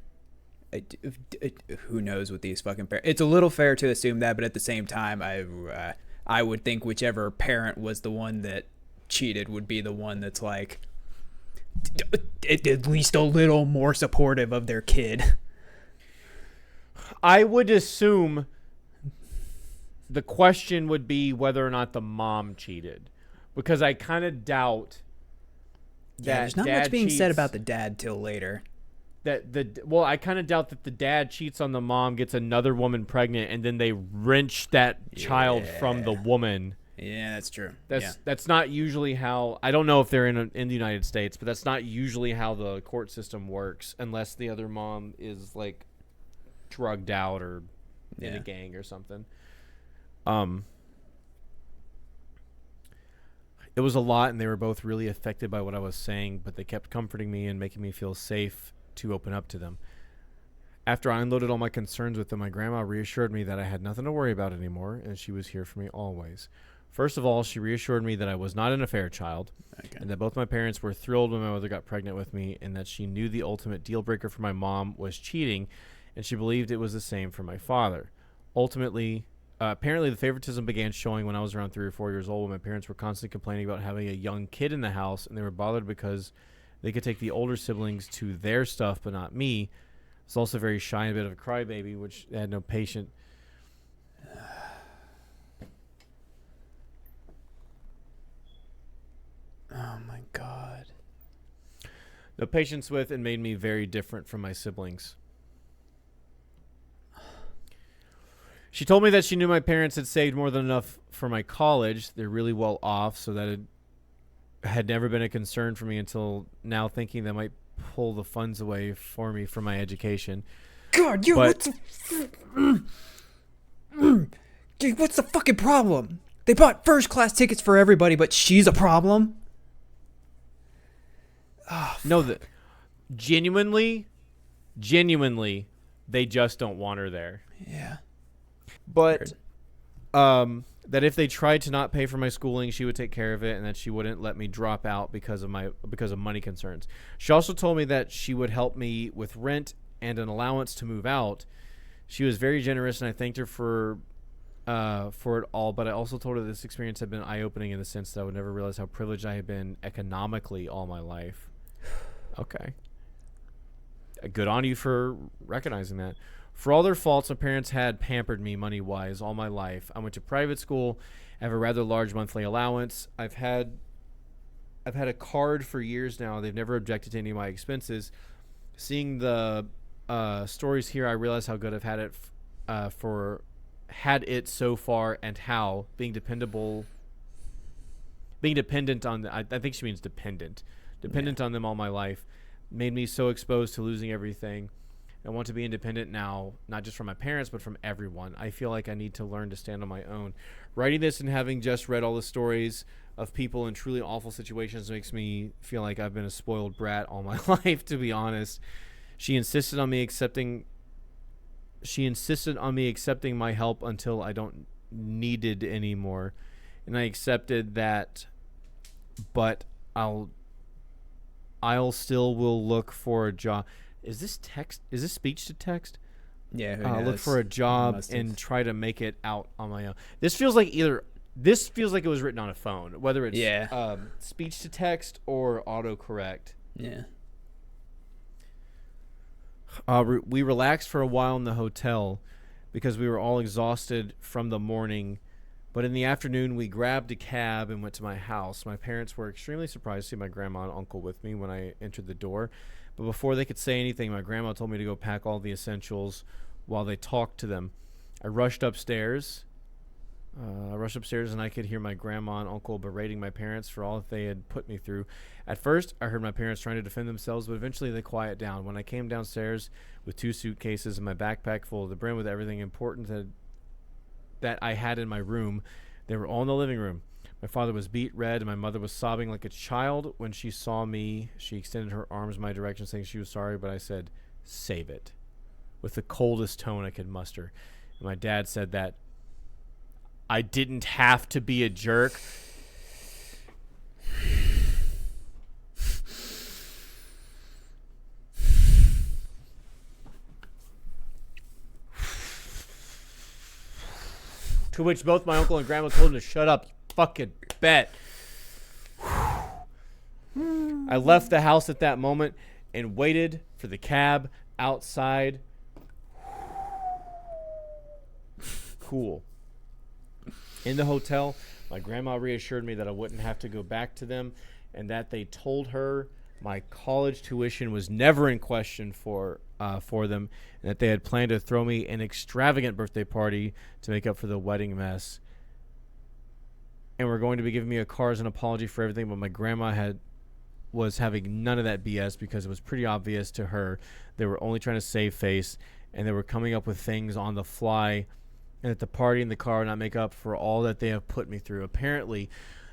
Who knows with these fucking parents? It's a little fair to assume that, but at the same time, I would think whichever parent was the one that cheated would be the one that's like at least a little more supportive of their kid. I would assume the question would be whether or not the mom cheated, because I kind of doubt that there's not much being said about the dad till later. I kind of doubt that the dad cheats on the mom, gets another woman pregnant, and then they wrench that child from the woman. Yeah, that's true. That's not usually how. I don't know if they're in the United States, but that's not usually how the court system works, unless the other mom is like drugged out or in a gang or something. It was a lot, and they were both really affected by what I was saying, but they kept comforting me and making me feel safe to open up to them. After I unloaded all my concerns with them, my grandma reassured me that I had nothing to worry about anymore, and she was here for me always. First of all, she reassured me that I was not an affair child, and that both my parents were thrilled when my mother got pregnant with me, and that she knew the ultimate deal breaker for my mom was cheating, and she believed it was the same for my father. Ultimately, apparently the favoritism began showing when I was around 3 or 4 years old, when my parents were constantly complaining about having a young kid in the house, and they were bothered because they could take the older siblings to their stuff, but not me. I was also very shy and a bit of a crybaby, which had no patience. Oh my God. No patience with, and made me very different from my siblings. She told me that she knew my parents had saved more than enough for my college. They're really well off, so that it had never been a concern for me until now, thinking they might pull the funds away for me for my education. God, what's the fucking problem? They bought first class tickets for everybody, but she's a problem? Oh, no, genuinely, they just don't want her there. Yeah. But that if they tried to not pay for my schooling, she would take care of it, and that she wouldn't let me drop out because of money concerns. She also told me that she would help me with rent and an allowance to move out. She was very generous, and I thanked her for it all, but I also told her this experience had been eye-opening in the sense that I would never realize how privileged I had been economically all my life. Okay. Good on you for recognizing that. For all their faults, my parents had pampered me money-wise all my life. I went to private school. I have a rather large monthly allowance. I've had a card for years now. They've never objected to any of my expenses. Seeing the stories here, I realize how good I've had it so far, and how being dependent on I think she means dependent on them all my life made me so exposed to losing everything. I want to be independent now, not just from my parents, but from everyone. I feel like I need to learn to stand on my own. Writing this and having just read all the stories of people in truly awful situations makes me feel like I've been a spoiled brat all my life, to be honest. She insisted on me accepting my help until I don't needed anymore, and I accepted that. But I'll still will look for a job. Is this text? Is this speech to text? Yeah, who Look knows? for a job and try to make it out on my own. This feels like it was written on a phone, whether it's speech to text or autocorrect. Yeah. We relaxed for a while in the hotel because we were all exhausted from the morning. But in the afternoon, we grabbed a cab and went to my house. My parents were extremely surprised to see my grandma and uncle with me when I entered the door. But before they could say anything, my grandma told me to go pack all the essentials while they talked to them. I rushed upstairs. And I could hear my grandma and uncle berating my parents for all that they had put me through. At first, I heard my parents trying to defend themselves, but eventually they quieted down. When I came downstairs with 2 suitcases and my backpack full to the brim with everything important that I had in my room, they were all in the living room. My father was beet red, and my mother was sobbing like a child. When she saw me, she extended her arms my direction, saying she was sorry, but I said, "Save it," with the coldest tone I could muster. And my dad said that I didn't have to be a jerk. To which both my uncle and grandma told him to shut up, you fucking bet. I left the house at that moment and waited for the cab outside. Cool. In the hotel, my grandma reassured me that I wouldn't have to go back to them and that they told her my college tuition was never in question for them, and that they had planned to throw me an extravagant birthday party to make up for the wedding mess. And were going to be giving me a car as an apology for everything, but my grandma was having none of that BS because it was pretty obvious to her they were only trying to save face, and they were coming up with things on the fly, and that the party and the car would not make up for all that they have put me through. Apparently,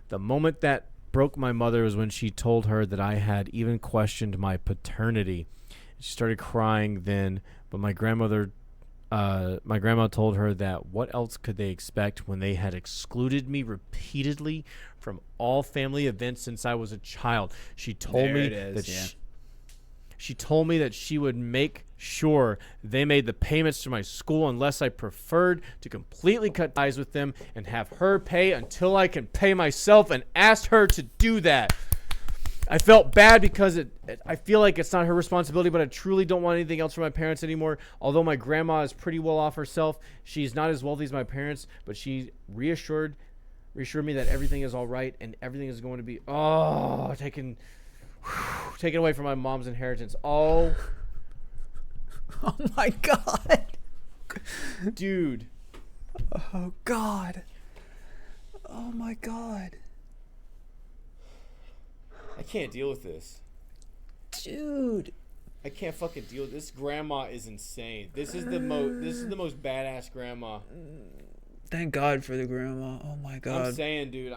the moment that broke my mother was when she told her that I had even questioned my paternity. She started crying then, but my grandma told her that what else could they expect when they had excluded me repeatedly from all family events since I was a child. She told me that she told me that she would make sure they made the payments to my school unless I preferred to completely cut ties with them and have her pay until I can pay myself, and asked her to do that. I felt bad because I feel like it's not her responsibility, but I truly don't want anything else from my parents anymore. Although my grandma is pretty well off herself, she's not as wealthy as my parents, but she reassured me that everything is all right and everything is going to be taken away from my mom's inheritance. Oh my God. Dude. Oh God. Oh my God. I can't deal with this. Dude. I can't fucking deal with this. Grandma is insane. This is the most badass grandma. Thank God for the grandma. Oh my God. I'm saying, dude.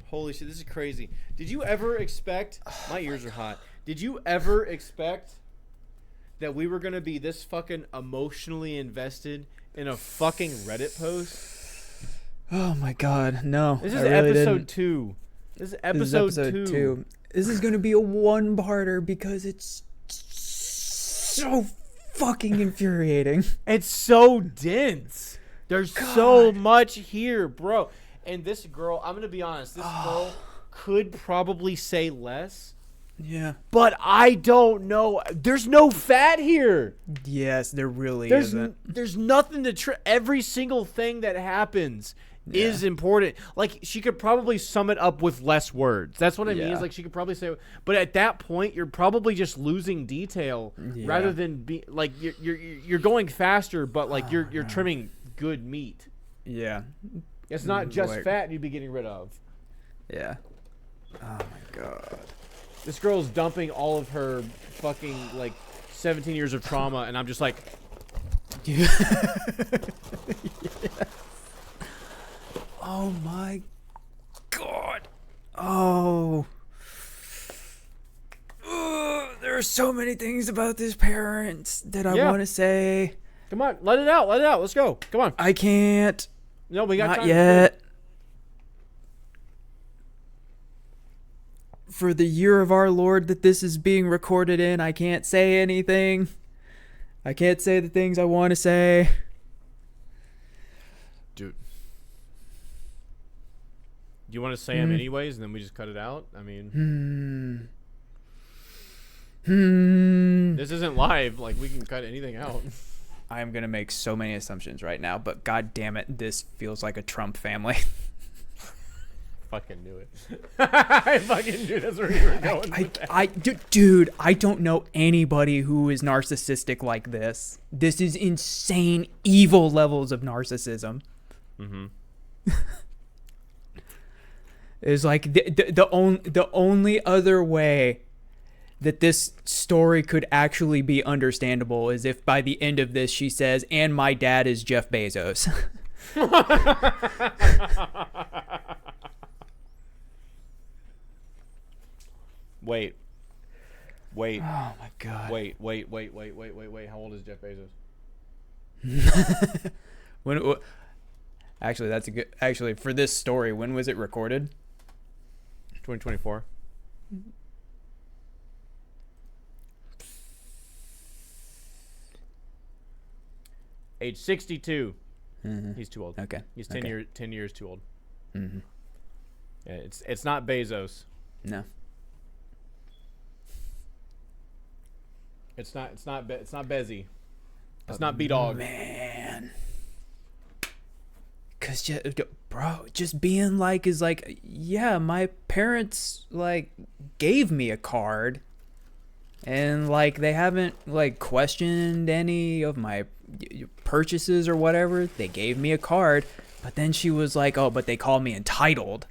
Holy shit, this is crazy. Did you ever expect... my ears are hot. Did you ever expect that we were going to be this fucking emotionally invested in a fucking Reddit post? Oh my God, no. This is episode 2. This is episode 2. This is going to be a one-parter because it's so fucking infuriating. It's so dense. There's so much here, bro. And this girl, I'm going to be honest, this girl could probably say less. Yeah. But I don't know. There's no fat here. Yes, there really isn't. There's nothing to... every single thing that happens is important. Like, she could probably sum it up with less words. That's what I mean. Is like, she could probably say... But at that point, you're probably just losing detail rather than... be like, you're going faster, but, like, you're trimming good meat. Yeah. It's not just fat you'd be getting rid of. Yeah. Oh, my God. This girl's dumping all of her fucking, like, 17 years of trauma, and I'm just like... Yes. Oh, my God. Oh. There are so many things about this parent that I want to say. Come on, let it out. Let it out. Let's go. Come on. I can't. No, we got Not time. yet. For the year of our Lord that this is being recorded in, I can't say anything. I can't say the things I want to say. Dude. Do you want to say them anyways, and then we just cut it out? I mean, this isn't live. Like, we can cut anything out. I am going to make so many assumptions right now, but god damn it, this feels like a Trump family. Fucking knew it. I fucking knew that's where you were going with that. Dude, I don't know anybody who is narcissistic like this. This is insane, evil levels of narcissism. Mm-hmm. It's like the only other way that this story could actually be understandable is if by the end of this she says, "And my dad is Jeff Bezos." Wait. Oh my god. Wait. How old is Jeff Bezos? Actually, that's a good. Actually, for this story, when was it recorded? 2024. Age 62. Mm-hmm. He's too old. Okay. He's 10 years too old. Mm-hmm. Yeah, it's not Bezos. No. It's not Bezzy. It's not B-Dog. Man. Cause just being like is like, yeah, my parents like gave me a card, and like they haven't like questioned any of my purchases or whatever. They gave me a card, but then she was like, oh, but they call me entitled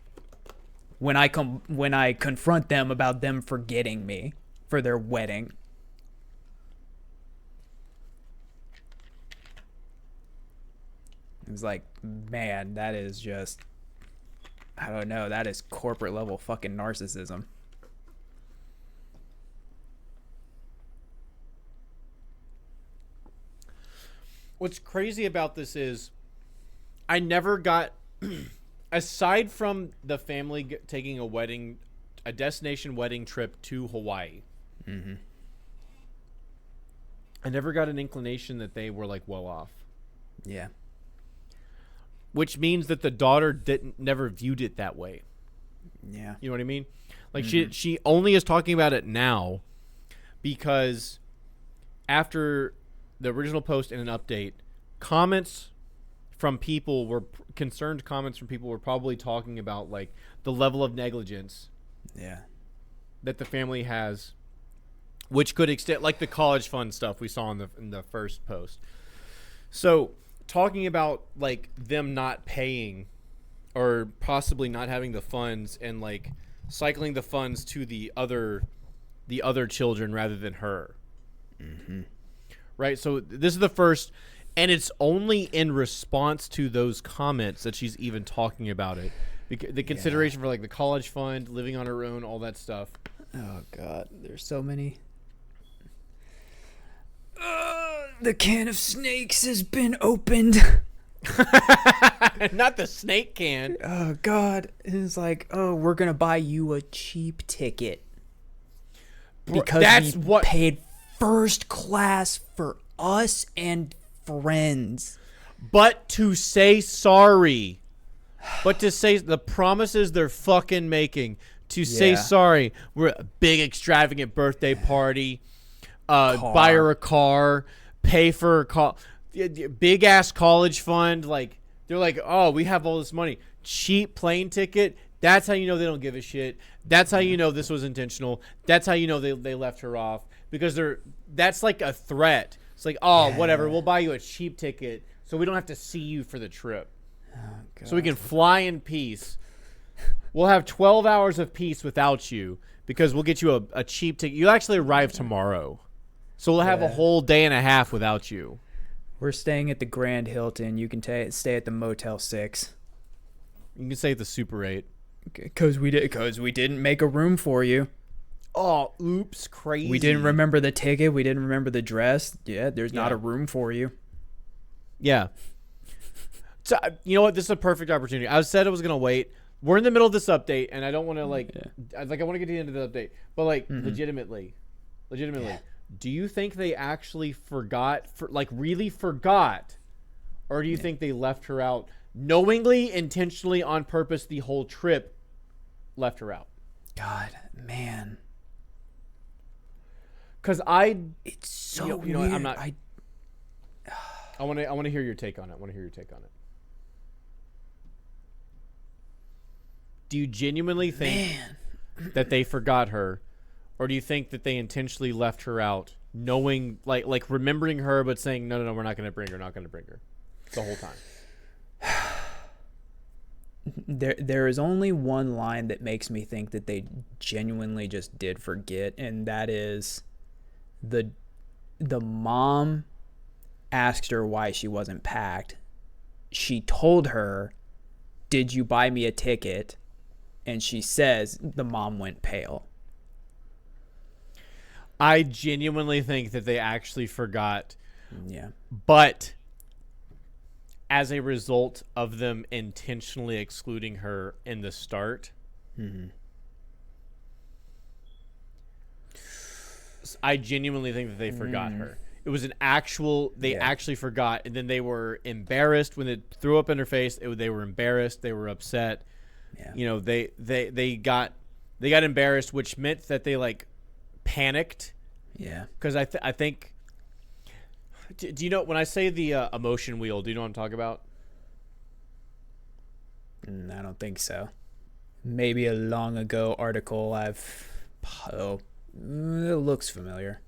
when I confront them about them forgetting me for their wedding. It was like, man, that is just, I don't know, that is corporate level fucking narcissism. What's crazy about this is I never got, aside from the family taking a destination wedding trip to Hawaii, Mm-hmm. I never got an inclination that they were like well off. Yeah. Which means that the daughter never viewed it that way. Yeah. You know what I mean? Like she only is talking about it now because after the original post and an update, comments from people were probably talking about like the level of negligence that the family has, which could extend like the college fund stuff we saw in the first post. So talking about like them not paying or possibly not having the funds and like cycling the funds to the other children rather than her. Mm-hmm. Right. So this is the first, and it's only in response to those comments that she's even talking about it. The consideration for like the college fund, living on her own, all that stuff. Oh God, there's so many. The can of snakes has been opened. Not the snake can. Oh God, it's like, oh, we're gonna buy you a cheap ticket because we paid first class for us and friends. But to say sorry, to say the promises they're fucking making, to say sorry, we're a big extravagant birthday party, buy her a car, pay for a big ass college fund. Like they're like, oh, we have all this money, cheap plane ticket. That's how you know they don't give a shit. That's how you know this was intentional. That's how you know they left her off because that's like a threat. It's like, oh, whatever, we'll buy you a cheap ticket so we don't have to see you for the trip. Oh, God. So we can fly in peace. We'll have 12 hours of peace without you because we'll get you a cheap ticket. You'll actually arrive tomorrow. So we'll have a whole day and a half without you. We're staying at the Grand Hilton. You can stay at the Motel 6. You can stay at the Super 8. Because we didn't make a room for you. Oh, oops, crazy. We didn't remember the ticket. We didn't remember the dress. Yeah, there's not a room for you. Yeah. So, you know what? This is a perfect opportunity. I said I was going to wait. We're in the middle of this update, and I don't want to, I want to get to the end of the update. But, legitimately, do you think they actually forgot, really forgot? Or do you think they left her out knowingly, intentionally, on purpose, the whole trip left her out? God, man. Because it's so weird. You know, I'm not. I want to hear your take on it. Do you genuinely think that they forgot her, or do you think that they intentionally left her out, knowing, like remembering her, but saying no, we're not going to bring her, the whole time? There is only one line that makes me think that they genuinely just did forget, and that is the mom asked her why she wasn't packed. She told her, "Did you buy me a ticket?" And she says the mom went pale. I genuinely think that they actually forgot. Yeah. But as a result of them intentionally excluding her in the start, I genuinely think that they forgot her. It was an actual, they actually forgot, and then they were embarrassed when it threw up in her face. They were embarrassed. They were upset. Yeah. You know, they got embarrassed, which meant that they panicked. Yeah. Because I think, do you know when I say the emotion wheel? Do you know what I'm talking about? I don't think so. Maybe a long ago article it looks familiar.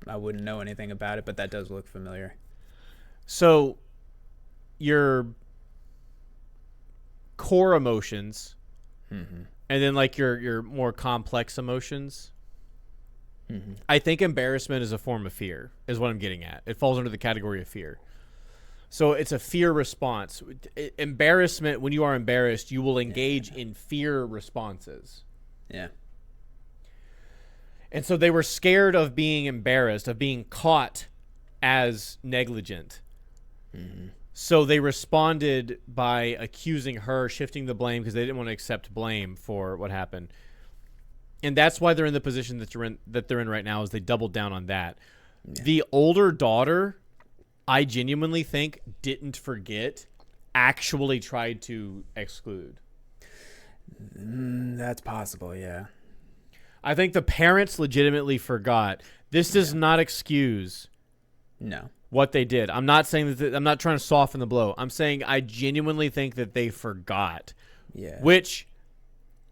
I wouldn't know anything about it, but that does look familiar. So your core emotions, and then your more complex emotions. I think embarrassment is a form of fear, is what I'm getting at. It falls under the category of fear. So it's a fear response. Embarrassment, when you are embarrassed, you will engage in fear responses. Yeah. And so they were scared of being embarrassed, of being caught as negligent. So they responded by accusing her, shifting the blame, because they didn't want to accept blame for what happened. And that's why they're in the position that they're in right now, is they doubled down on that. Yeah. The older daughter, I genuinely think, didn't forget, actually tried to exclude. That's possible, yeah. I think the parents legitimately forgot. This does not excuse what they did. I'm not saying that I'm not trying to soften the blow. I'm saying I genuinely think that they forgot. Yeah. Which,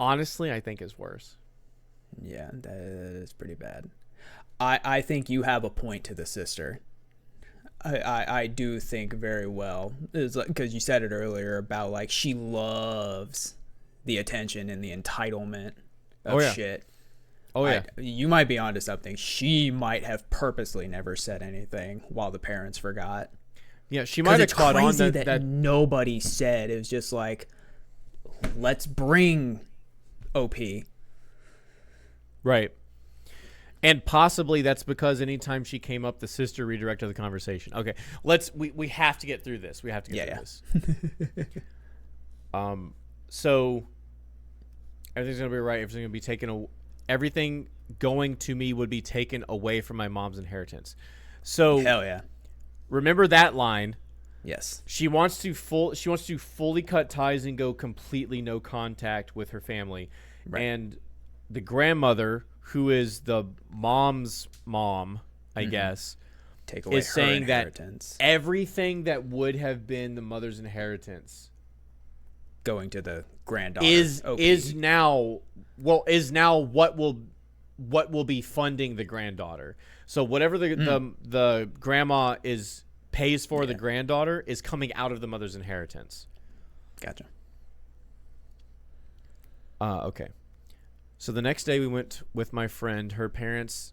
honestly, I think is worse. Yeah, that is pretty bad. I think you have a point to the sister. I do think very well. It's because you said it earlier about she loves the attention and the entitlement of shit. Oh, yeah. You might be onto something. She might have purposely never said anything while the parents forgot. Yeah, she might have caught on that nobody said. It was just let's bring OP. Right. And possibly that's because anytime she came up, the sister redirected the conversation. Okay, we have to get through this. We have to get through this. So everything's gonna be right. Everything's gonna be taken. Everything going to me would be taken away from my mom's inheritance. So hell yeah. Remember that line. Yes. She wants to fully cut ties and go completely no contact with her family. Right. And the grandmother, who is the mom's mom, I guess, take away is her saying inheritance. That everything that would have been the mother's inheritance going to the granddaughter is now what will be funding the granddaughter. So whatever the grandma pays for the granddaughter is coming out of the mother's inheritance. Gotcha. Okay. So the next day we went with my friend, her parents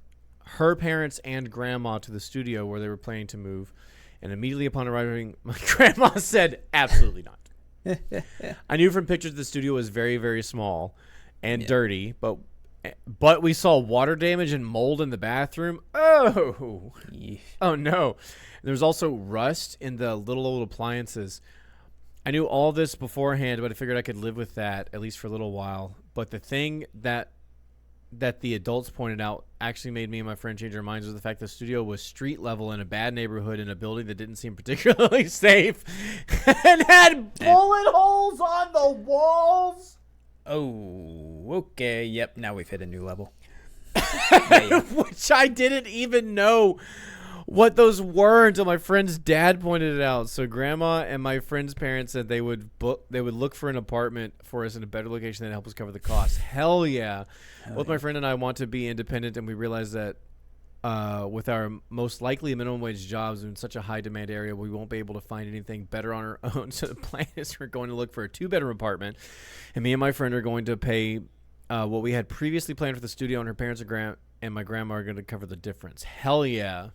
and grandma to the studio where they were planning to move. And immediately upon arriving, my grandma said, absolutely not. I knew from pictures the studio was very, very small and dirty, but we saw water damage and mold in the bathroom. Oh, Yeesh. oh no. There was also rust in the little old appliances. I knew all this beforehand, but I figured I could live with that at least for a little while. But the thing that the adults pointed out actually made me and my friend change our minds was the fact the studio was street level in a bad neighborhood in a building that didn't seem particularly safe and had bullet holes on the walls. Oh, okay. Yep. Now we've hit a new level. Which I didn't even know what those were until my friend's dad pointed it out. So grandma and my friend's parents said they would look for an apartment for us in a better location that help us cover the cost. Hell yeah. Both my friend and I want to be independent, and we realize that with our most likely minimum wage jobs in such a high demand area, we won't be able to find anything better on our own. So the plan is we're going to look for a 2-bedroom apartment, and me and my friend are going to pay what we had previously planned for the studio, and her parents and my grandma are going to cover the difference. Hell yeah.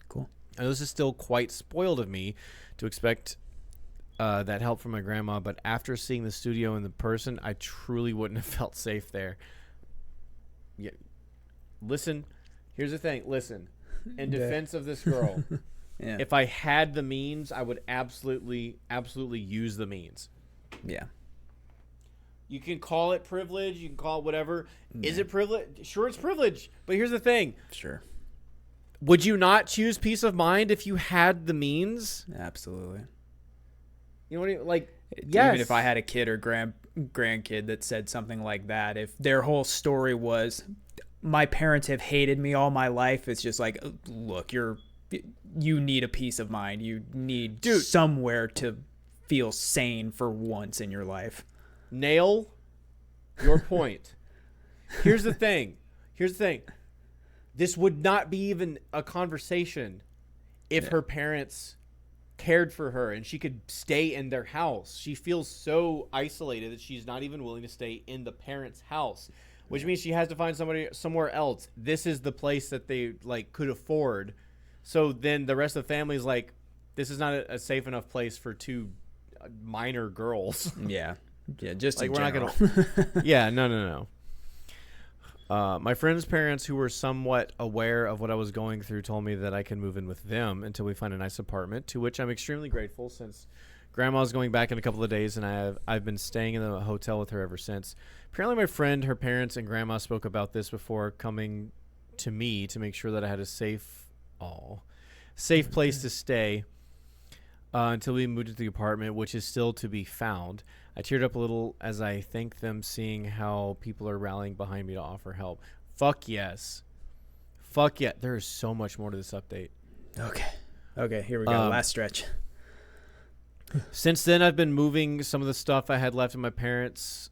Cool. I know this is still quite spoiled of me to expect that help from my grandma, but after seeing the studio in the person, I truly wouldn't have felt safe there. Yeah. Listen, here's the thing. Listen, in defense of this girl, Yeah. if I had the means, I would absolutely use the means. Yeah. You can call it privilege. You can call it whatever. Is it privilege? Sure, it's privilege. But here's the thing. Sure. Would you not choose peace of mind if you had the means? Absolutely. You know what I mean? Like, yes. Even if I had a kid or grandkid that said something like that, if their whole story was, my parents have hated me all my life, it's just like, look, you need a peace of mind. You need somewhere to feel sane for once in your life. Nail your point. Here's the thing. This would not be even a conversation if her parents cared for her and she could stay in their house. She feels so isolated that she's not even willing to stay in the parents' house, which means she has to find somebody somewhere else. This is the place that they could afford. So then the rest of the family is like, this is not a safe enough place for 2 minor girls. Yeah. Yeah, just in we're general. not gonna. Yeah, no. My friend's parents, who were somewhat aware of what I was going through, told me that I can move in with them until we find a nice apartment, to which I'm extremely grateful since Grandma's going back in a couple of days, and I've been staying in the hotel with her ever since. Apparently my friend, her parents, and Grandma spoke about this before coming to me to make sure that I had a safe place to stay until we moved into the apartment, which is still to be found. I teared up a little as I thanked them, seeing how people are rallying behind me to offer help. Fuck yes. Fuck yeah. There is so much more to this update. Okay, here we go. Last stretch. Since then, I've been moving some of the stuff I had left at my parents'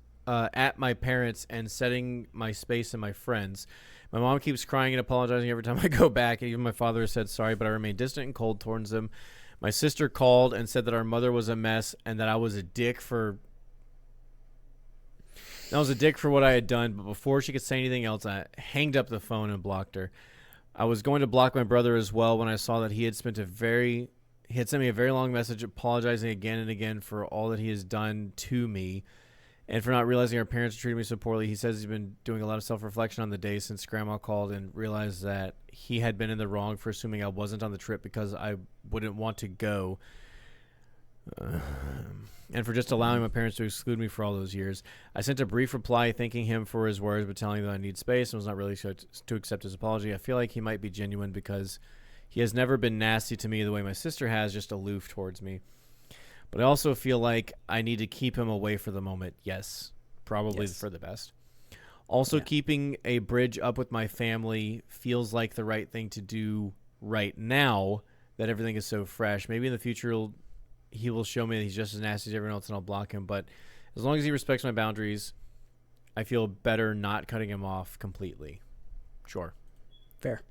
and setting my space and my friends. My mom keeps crying and apologizing every time I go back, and even my father has said sorry, but I remain distant and cold towards them. My sister called and said that our mother was a mess and that I was a dick for what I had done, but before she could say anything else, I hanged up the phone and blocked her. I was going to block my brother as well when I saw that he had sent me a very long message apologizing again and again for all that he has done to me and for not realizing our parents treated me so poorly. He says he's been doing a lot of self-reflection on the day since Grandma called and realized that he had been in the wrong for assuming I wasn't on the trip because I wouldn't want to go. And for just allowing my parents to exclude me for all those years. I sent a brief reply thanking him for his words, but telling him that I need space and was not really to accept his apology. I feel like he might be genuine because he has never been nasty to me the way my sister has, just aloof towards me. But I also feel like I need to keep him away for the moment. Yes, probably for the best. Also, keeping a bridge up with my family feels like the right thing to do right now that everything is so fresh. Maybe in the future he will show me that he's just as nasty as everyone else and I'll block him. But as long as he respects my boundaries, I feel better not cutting him off completely. Sure. Fair.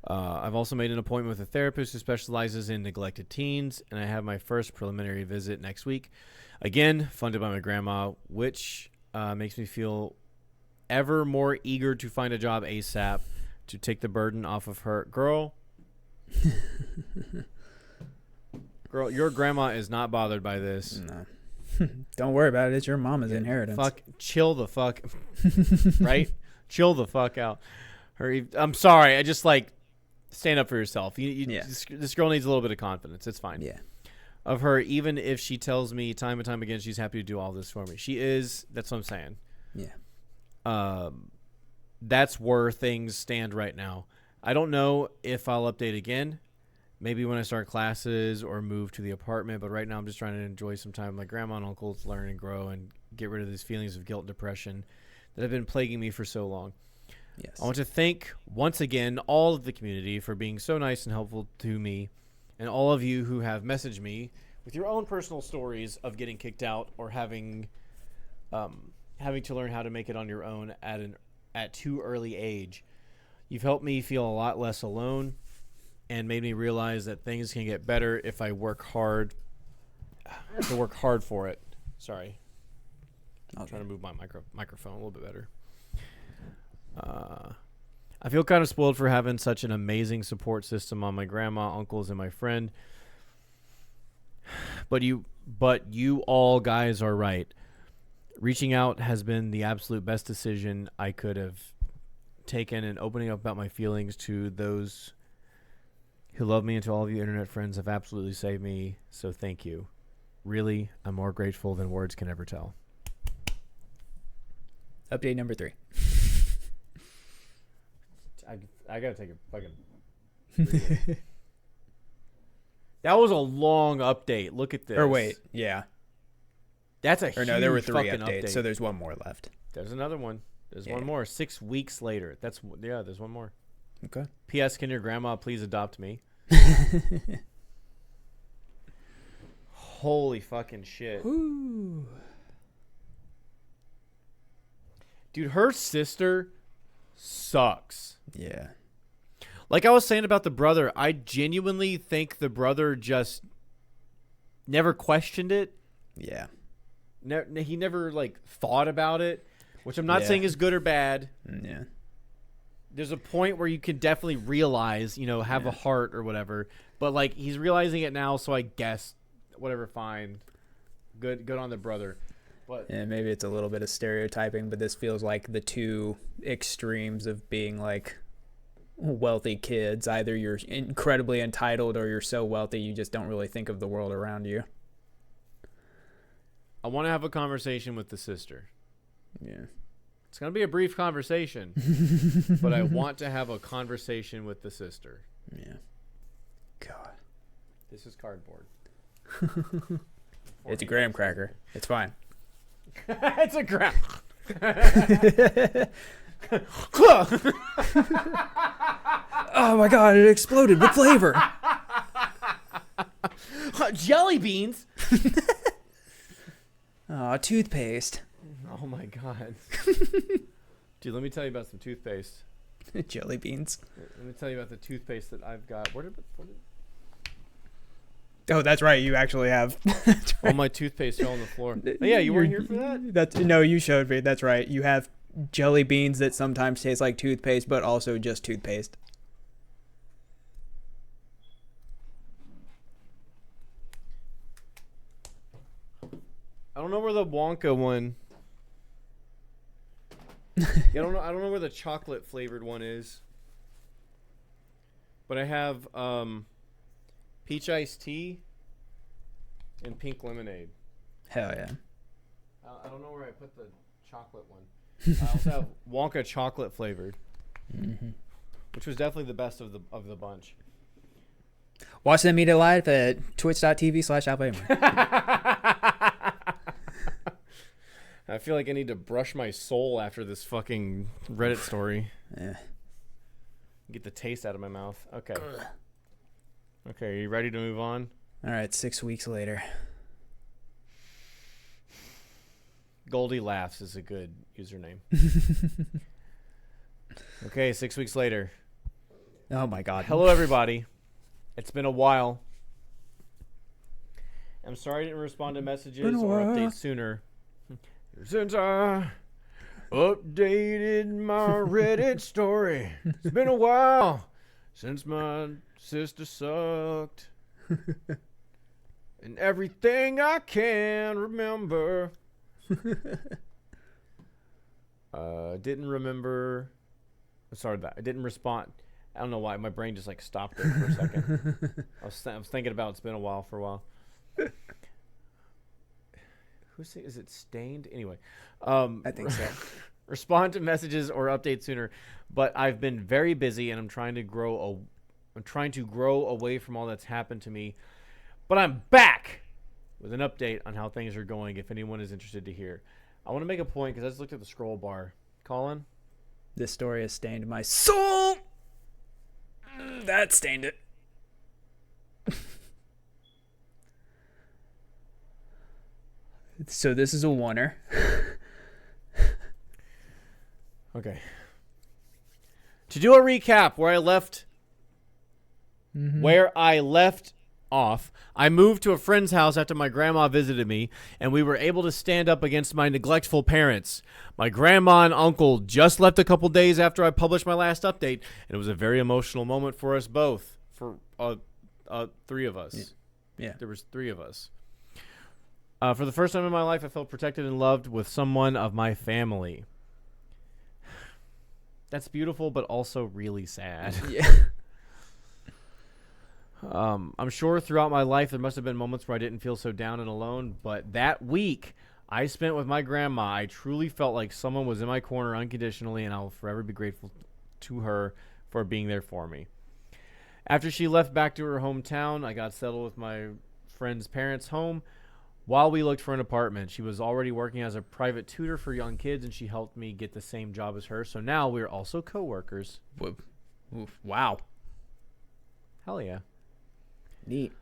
I've also made an appointment with a therapist who specializes in neglected teens, and I have my first preliminary visit next week. Again, funded by my grandma, which makes me feel ever more eager to find a job ASAP to take the burden off of her. Girl, your grandma is not bothered by this. No. Don't worry about it. It's your mama's inheritance. Fuck, chill the fuck, right? Chill the fuck out. I'm sorry. I just like stand up for yourself. This girl needs a little bit of confidence. It's fine. Yeah. Of her, even if she tells me time and time again she's happy to do all this for me. She is. That's what I'm saying. Yeah. That's where things stand right now. I don't know if I'll update again. Maybe when I start classes or move to the apartment. But right now I'm just trying to enjoy some time with my grandma and uncle to learn and grow and get rid of these feelings of guilt and depression that have been plaguing me for so long. Yes. I want to thank once again all of the community for being so nice and helpful to me, and all of you who have messaged me with your own personal stories of getting kicked out or having to learn how to make it on your own at too early age. You've helped me feel a lot less alone and made me realize that things can get better if I work hard. To work hard for it. Sorry. I'll try to move my microphone a little bit better. I feel kind of spoiled for having such an amazing support system on my grandma, uncles, and my friend. But you all guys are right. Reaching out has been the absolute best decision I could have taken, and opening up about my feelings to those who love me and to all of you internet friends have absolutely saved me. So thank you. Really, I'm more grateful than words can ever tell. Update number 3. I gotta take a fucking. That was a long update. Look at this. Or wait, yeah. That's a huge there were 3 fucking updates, update. so there's one more left. There's another one. There's one more. 6 weeks later. There's one more. Okay. P.S. Can your grandma please adopt me? Holy fucking shit. Ooh. Dude, her sister sucks. Yeah. Like I was saying about the brother, I genuinely think the brother just never questioned it. Yeah. He never like thought about it, which I'm not saying is good or bad. Yeah. There's a point where you can definitely realize, have a heart or whatever. But like he's realizing it now, so I guess whatever, fine. Good on the brother. But yeah, maybe it's a little bit of stereotyping, but this feels like the two extremes of being like wealthy kids. Either you're incredibly entitled or you're so wealthy you just don't really think of the world around you. I want to have a conversation with the sister. Yeah. It's going to be a brief conversation, but I want to have a conversation with the sister. Yeah. God. This is cardboard. It's a graham cracker. It's fine. It's a graham. Oh my God, it exploded with flavor. Jelly beans. Oh, toothpaste. Oh my God. Dude, let me tell you about some toothpaste. Jelly beans. Let me tell you about the toothpaste that I've got. Oh, that's right. You actually have. All my toothpaste fell on the floor. Oh, yeah, you weren't here for that? No, you showed me. That's right. You have jelly beans that sometimes taste like toothpaste, but also just toothpaste. I don't know where the Wonka one. I don't know where the chocolate flavored one is. But I have peach iced tea and pink lemonade. Hell yeah. I don't know where I put the chocolate one. I also have Wonka chocolate flavored, which was definitely the best of the bunch. Watch them eat it live at twitch.tv/Alpha Emery. I feel like I need to brush my soul after this fucking Reddit story. Yeah. Get the taste out of my mouth. Okay. Okay, are you ready to move on? All right, 6 weeks later. Goldie Laughs is a good username. Okay, 6 weeks later. Oh my God. Hello, everybody. It's been a while. I'm sorry I didn't respond to messages or updates sooner. Since I updated my Reddit story, it's been a while since my sister sucked. And everything I can remember. Didn't remember. Sorry, that I didn't respond. I don't know why. My brain just like stopped there for a second. I was thinking about it's been a while for a while. Is it Stained? Anyway. I think so. Respond to messages or update sooner. But I've been very busy and I'm trying to grow away from all that's happened to me. But I'm back with an update on how things are going if anyone is interested to hear. I want to make a point because I just looked at the scroll bar. Colin? This story has stained my soul. That stained it. So this is a oneer. Okay. To do a recap where I left off, I moved to a friend's house after my grandma visited me, and we were able to stand up against my neglectful parents. My grandma and uncle just left a couple days after I published my last update, and it was a very emotional moment for us both. For three of us. Yeah. There was three of us. For the first time in my life, I felt protected and loved with someone of my family. That's beautiful, but also really sad. Yeah. I'm sure throughout my life there must have been moments where I didn't feel so down and alone, but that week I spent with my grandma, I truly felt like someone was in my corner unconditionally, and I'll forever be grateful to her for being there for me. After she left back to her hometown, I got settled with my friend's parents' home. While we looked for an apartment, she was already working as a private tutor for young kids, and she helped me get the same job as her. So now we're also co-workers. Wow. Hell yeah. Neat.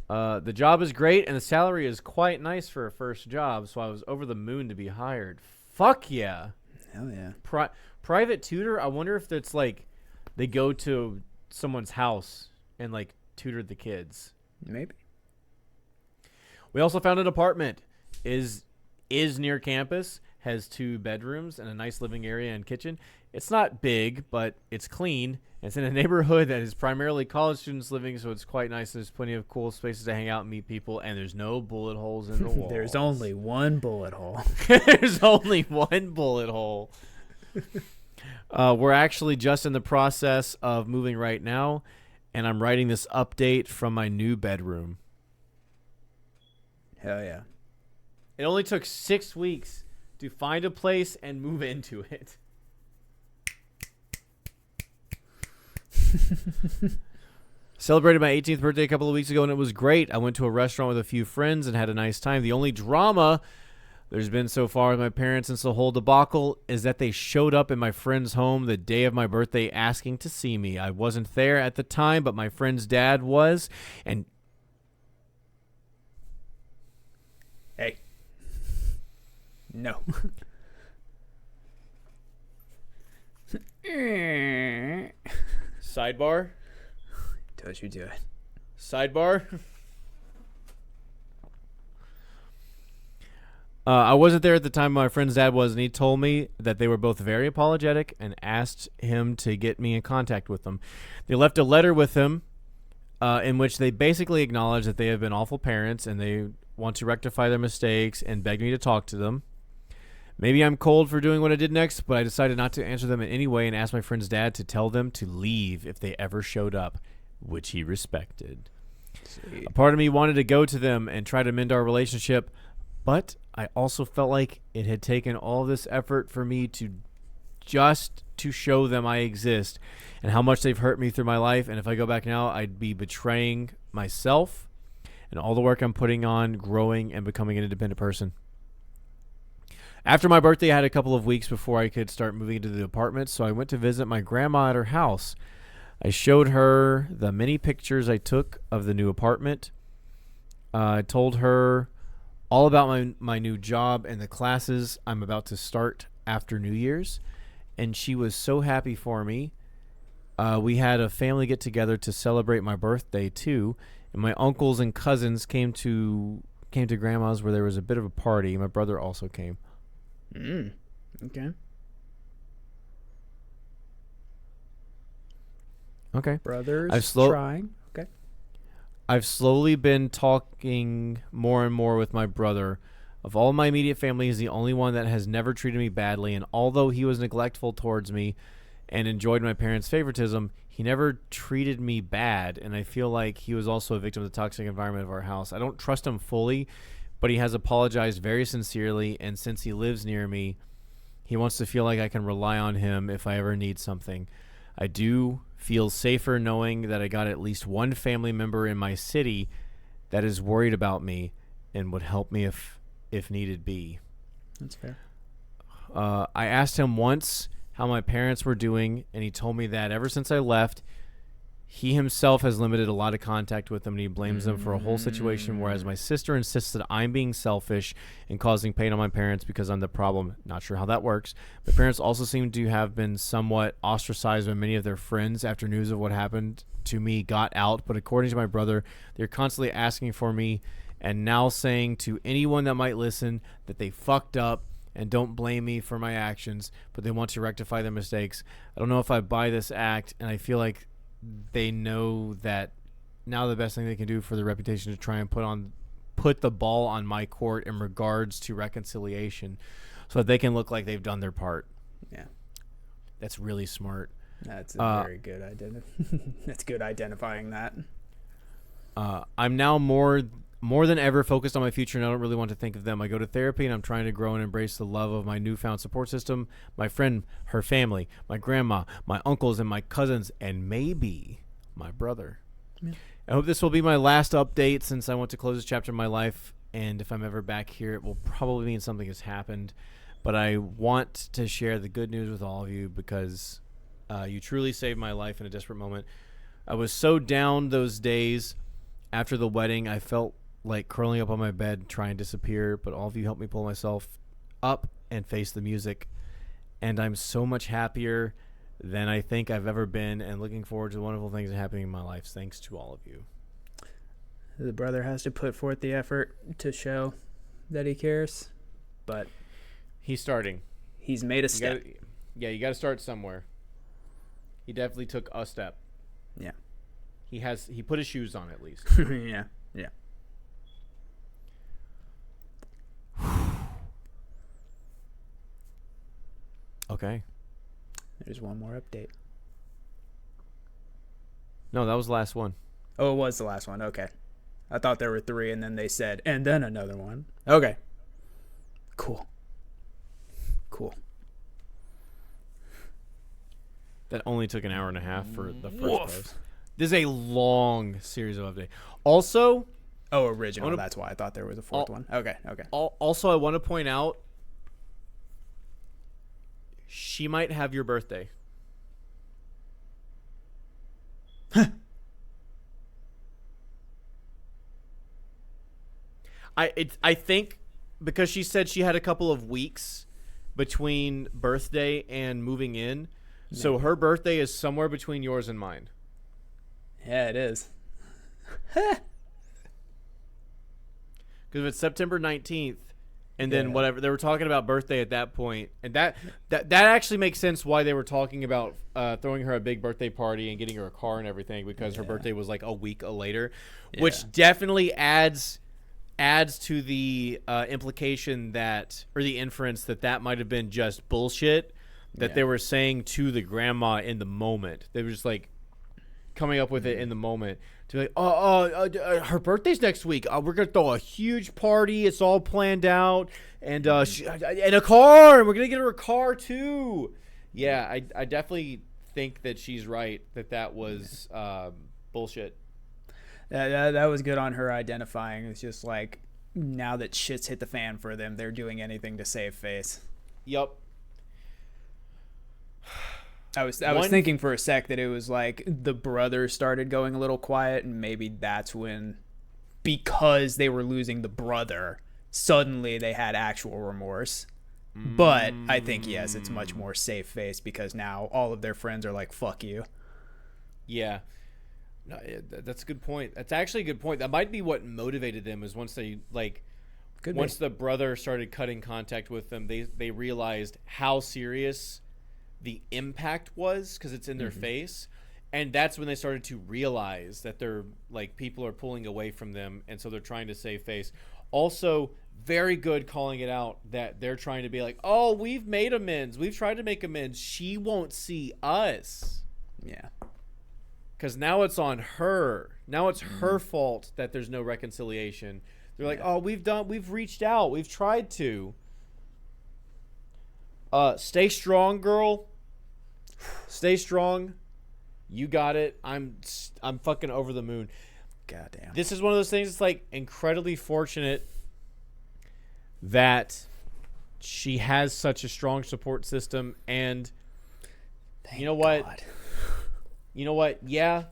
The job is great, and the salary is quite nice for a first job, so I was over the moon to be hired. Fuck yeah. Hell yeah. Private tutor, I wonder if it's like they go to someone's house and like tutor the kids. Maybe. We also found an apartment. Is near campus, has 2 bedrooms and a nice living area and kitchen. It's not big, but it's clean. It's in a neighborhood that is primarily college students living, so it's quite nice. There's plenty of cool spaces to hang out and meet people, and there's no bullet holes in the walls. There's only one bullet hole. There's only one bullet hole. We're actually just in the process of moving right now, and I'm writing this update from my new bedroom. Hell yeah. It only took 6 weeks to find a place and move into it. Celebrated my 18th birthday a couple of weeks ago, and it was great. I went to a restaurant with a few friends and had a nice time. The only drama there's been so far with my parents since the whole debacle is that they showed up in my friend's home the day of my birthday asking to see me. I wasn't there at the time, but my friend's dad was, and hey. No. Sidebar? Don't you do it. Sidebar? I wasn't there at the time my friend's dad was, and he told me that they were both very apologetic and asked him to get me in contact with them. They left a letter with him in which they basically acknowledged that they have been awful parents and they want to rectify their mistakes and begged me to talk to them. Maybe I'm cold for doing what I did next, but I decided not to answer them in any way and asked my friend's dad to tell them to leave if they ever showed up, which he respected. Sweet. A part of me wanted to go to them and try to mend our relationship, but I also felt like it had taken all this effort for me to show them I exist and how much they've hurt me through my life, and if I go back now, I'd be betraying myself and all the work I'm putting on growing and becoming an independent person. After my birthday, I had a couple of weeks before I could start moving into the apartment, so I went to visit my grandma at her house. I showed her the many pictures I took of the new apartment. I told her all about my new job and the classes I'm about to start after New Year's, and she was so happy for me. We had a family get-together to celebrate my birthday, too, and my uncles and cousins came to Grandma's where there was a bit of a party. My brother also came. Okay. Okay. Brothers I've slow- trying. Okay. I've slowly been talking more and more with my brother. Of all my immediate family, he's the only one that has never treated me badly, and although he was neglectful towards me and enjoyed my parents' favoritism, he never treated me bad, and I feel like he was also a victim of the toxic environment of our house. I don't trust him fully, but he has apologized very sincerely, and since he lives near me, he wants to feel like I can rely on him if I ever need something. I do feel safer knowing that I got at least one family member in my city that is worried about me and would help me if needed be. That's fair. I asked him once how my parents were doing, and he told me that ever since I left, he himself has limited a lot of contact with them, and he blames them for a whole situation, whereas my sister insists that I'm being selfish and causing pain on my parents because I'm the problem. Not sure how that works. My parents also seem to have been somewhat ostracized by many of their friends after news of what happened to me got out, but according to my brother, they're constantly asking for me and now saying to anyone that might listen that they fucked up and don't blame me for my actions, but they want to rectify their mistakes. I don't know if I buy this act, and I feel like they know that now the best thing they can do for their reputation is to try and put the ball on my court in regards to reconciliation so that they can look like they've done their part. Yeah. That's really smart. That's a very good That's good identifying that. I'm now more than ever focused on my future, and I don't really want to think of them. I go to therapy, and I'm trying to grow and embrace the love of my newfound support system, my friend, her family, my grandma, my uncles, and my cousins, and maybe my brother. Yeah. I hope this will be my last update since I want to close this chapter of my life, and if I'm ever back here, it will probably mean something has happened. But I want to share the good news with all of you because you truly saved my life in a desperate moment. I was so down those days after the wedding. I felt like curling up on my bed trying to disappear, but all of you helped me pull myself up and face the music, and I'm so much happier than I think I've ever been, and looking forward to the wonderful things happening in my life thanks to all of you. The brother has to put forth the effort to show that he cares, but he's starting. He's made a step. You got to start somewhere. He definitely took a step. Yeah. He put his shoes on at least. Yeah. Okay. There's one more update. No, that was the last one. Oh, it was the last one. Okay. I thought there were 3, and then they said, and then another one. Okay. Cool. That only took an hour and a half for the first post. This is a long series of updates. Also... Oh, original. That's why I thought there was a 4th one. Okay. Also, I want to point out, she might have your birthday. I think because she said she had a couple of weeks between birthday and moving in, so her birthday is somewhere between yours and mine. Yeah, it is. Because if it's September 19th, and then whatever, they were talking about birthday at that point, and that actually makes sense why they were talking about throwing her a big birthday party and getting her a car and everything, because her birthday was like a week later, which definitely adds to the implication that, or the inference that might have been just bullshit that they were saying to the grandma in the moment. They were just like coming up with it in the moment to be like, her birthday's next week. We're gonna throw a huge party. It's all planned out, and a car, and we're gonna get her a car too. Yeah, I definitely think that she's right. That was bullshit. That was good on her identifying. It's just like, now that shit's hit the fan for them, they're doing anything to save face. Yup. I was thinking for a sec that it was like the brother started going a little quiet, and maybe that's when, because they were losing the brother, suddenly they had actual remorse. But I think, yes, it's much more safe face because now all of their friends are like, fuck you. Yeah. No, that's a good point. That's actually a good point. That might be what motivated them, is once they, like, once the brother started cutting contact with them, they realized how serious the impact was, because it's in their face, And that's when they started to realize that they're like people are pulling away from them, and so they're trying to save face. Also, very good calling it out that they're trying to be like, oh, we've made amends. We've tried to make amends. She won't see us. Yeah. Because now it's on her. Now it's her fault that there's no reconciliation. They're like, oh, we've reached out. We've tried to. Stay strong, girl. Stay strong. You got it. I'm fucking over the moon. Goddamn. This is one of those things that's like incredibly fortunate that she has such a strong support system. And Thank you know what? God. You know what? Yeah,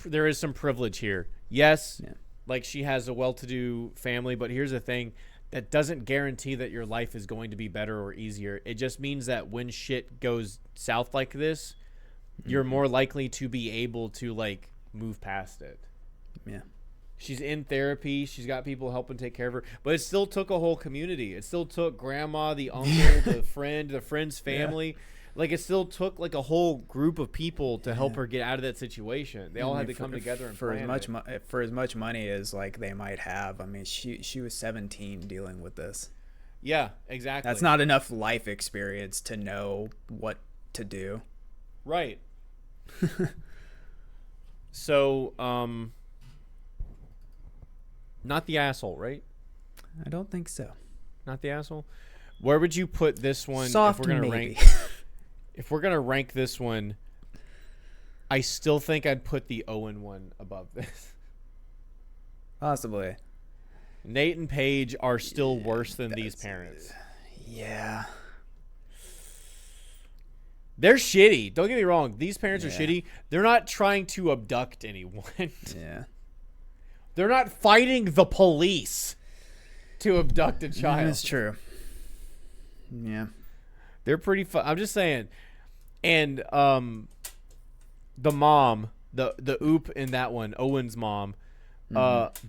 there is some privilege here. Yes, Yeah. like she has a well-to-do family, but here's the thing. That doesn't guarantee that your life is going to be better or easier. It just means that when shit goes south like this, you're more likely to be able to like move past it. Yeah. She's in therapy. She's got people helping take care of her, but it still took a whole community. It still took grandma, the uncle, the friend's family. Yeah. Like it still took like a whole group of people to help her get out of that situation. They all had to come together and for as much money as like they might have. I mean, she was 17 dealing with this. Yeah, exactly. That's not enough life experience to know what to do. Right. So, not the asshole, right? I don't think so. Not the asshole. Where would you put this one? Soft, if we're gonna maybe. If we're gonna rank this one, I still think I'd put the Owen one above this. Possibly. Nate and Paige are still worse than these parents. Yeah. They're shitty. Don't get me wrong. These parents are shitty. They're not trying to abduct anyone. Yeah. They're not fighting the police to abduct a child. That's true. Yeah. They're pretty I'm just saying. And the mom, the oop in that one, Owen's mom,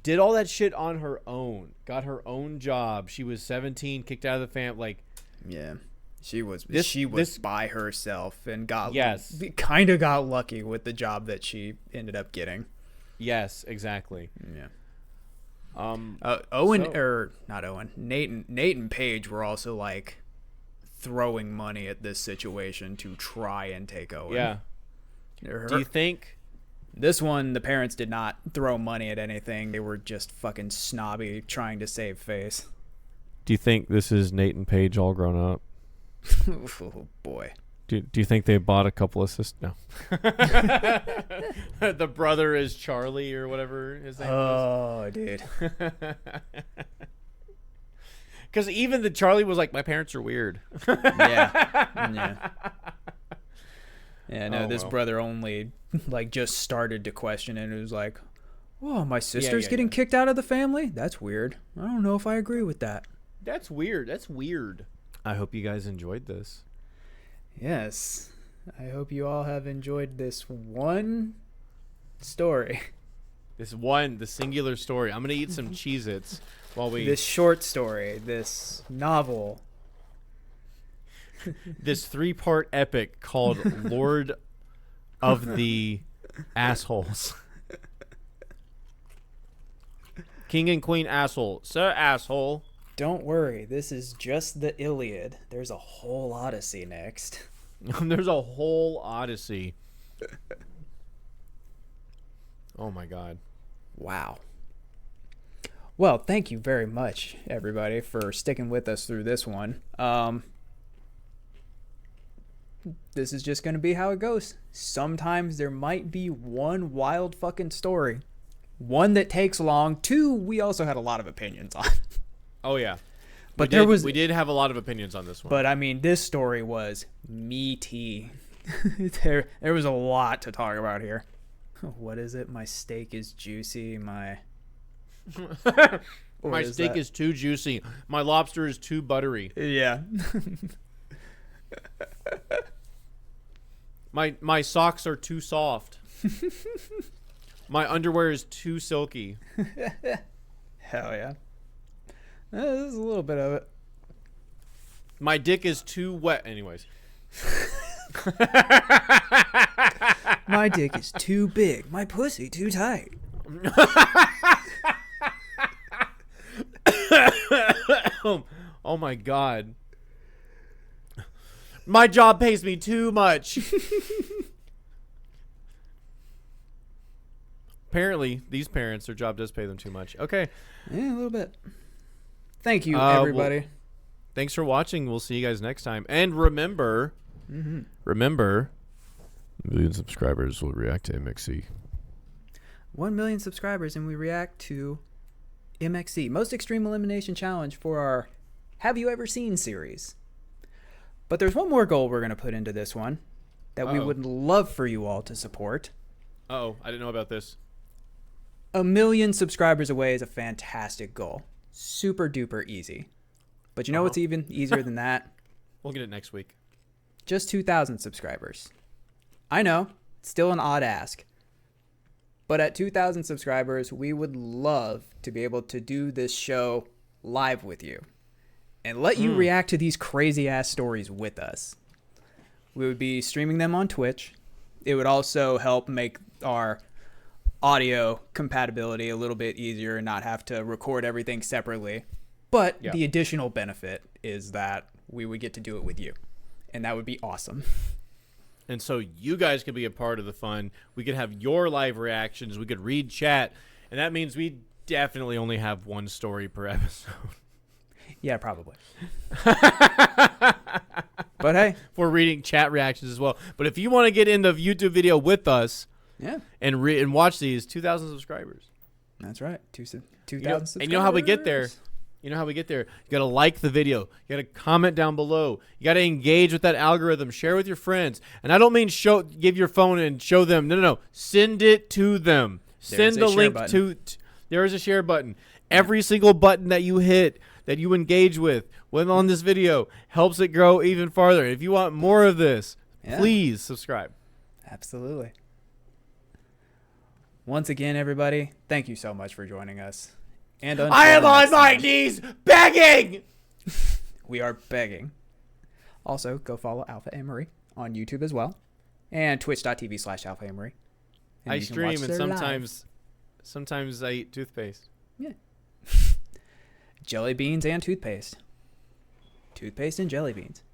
did all that shit on her own. Got her own job. She was 17, kicked out of the family. Like, yeah. She was this by herself and kind of got lucky with the job that she ended up getting. Yes, exactly. Yeah. Nate and Paige were also like throwing money at this situation to try and take Owen. Yeah. Do you think this one, the parents did not throw money at anything? They were just fucking snobby trying to save face. Do you think this is Nate and Paige all grown up? Oh boy. Do you think they bought a couple of No. The brother is Charlie or whatever his name is. Oh, dude. Because even the Charlie was like, my parents are weird. Yeah. Yeah, no, this brother only like just started to question it. It was like, oh, my sister's getting kicked out of the family? That's weird. I don't know if I agree with that. That's weird. That's weird. I hope you guys enjoyed this. Yes. I hope you all have enjoyed this one story. The singular story. I'm going to eat some Cheez-Its while we... This short story, this novel. This 3-part epic called Lord of the Assholes. King and Queen Asshole. Sir Asshole. Don't worry, this is just the Iliad. There's a whole Odyssey next. There's a whole Odyssey. Oh my God. Wow. Well, thank you very much, everybody, for sticking with us through this one. This is just going to be how it goes. Sometimes there might be one wild fucking story. One that takes long. Two, we also had a lot of opinions on. Oh, yeah. But we did have a lot of opinions on this one. But, I mean, this story was meaty. There was a lot to talk about here. What is it? My steak is juicy. My steak is too juicy. My lobster is too buttery. Yeah. My socks are too soft. My underwear is too silky. Hell yeah. This is a little bit of it. My dick is too wet. Anyways. My dick is too big. My pussy too tight. Oh my God. My job pays me too much. Apparently, these parents, their job does pay them too much. Okay. Yeah, a little bit. Thank you, Well, everybody. thanks for watching. We'll see you guys next time. And remember, remember, a million subscribers will react to MXC. 1 million subscribers, and we react to MXC, Most Extreme Elimination Challenge, for our Have You Ever Seen series. But there's one more goal we're going to put into this one that we would love for you all to support. Uh-oh, I didn't know about this. 1 million subscribers away is a fantastic goal. Super duper easy. But you know what's even easier than that? We'll get it next week. Just 2,000 subscribers. I know, still an odd ask. But at 2,000 subscribers, we would love to be able to do this show live with you and let you react to these crazy ass stories with us. We would be streaming them on Twitch. It would also help make our audio compatibility a little bit easier and not have to record everything separately. But the additional benefit is that we would get to do it with you. And that would be awesome. And so you guys could be a part of the fun. We could have your live reactions. We could read chat. And that means we definitely only have one story per episode. Yeah, probably. But hey, we're reading chat reactions as well. But if you want to get in the YouTube video with us, and watch these, 2,000 subscribers. That's right, 2,000 subscribers. And you know how we get there? You got to like the video. You got to comment down below. You got to engage with that algorithm. Share with your friends. And I don't mean give your phone and show them. No. Send it to them. Send the link to. There is a share button. Every single button that you hit, that you engage with when on this video, helps it grow even farther. If you want more of this, please subscribe. Absolutely. Once again, everybody, thank you so much for joining us. And I am on my knees begging. We are begging. Also, go follow Alpha Emery on YouTube as well, and twitch.tv/Alpha Emery. I stream, and sometimes I eat toothpaste. Yeah. Jelly beans and toothpaste. Toothpaste and jelly beans.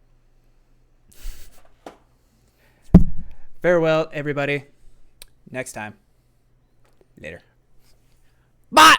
Farewell, everybody. Next time. Later. Bye.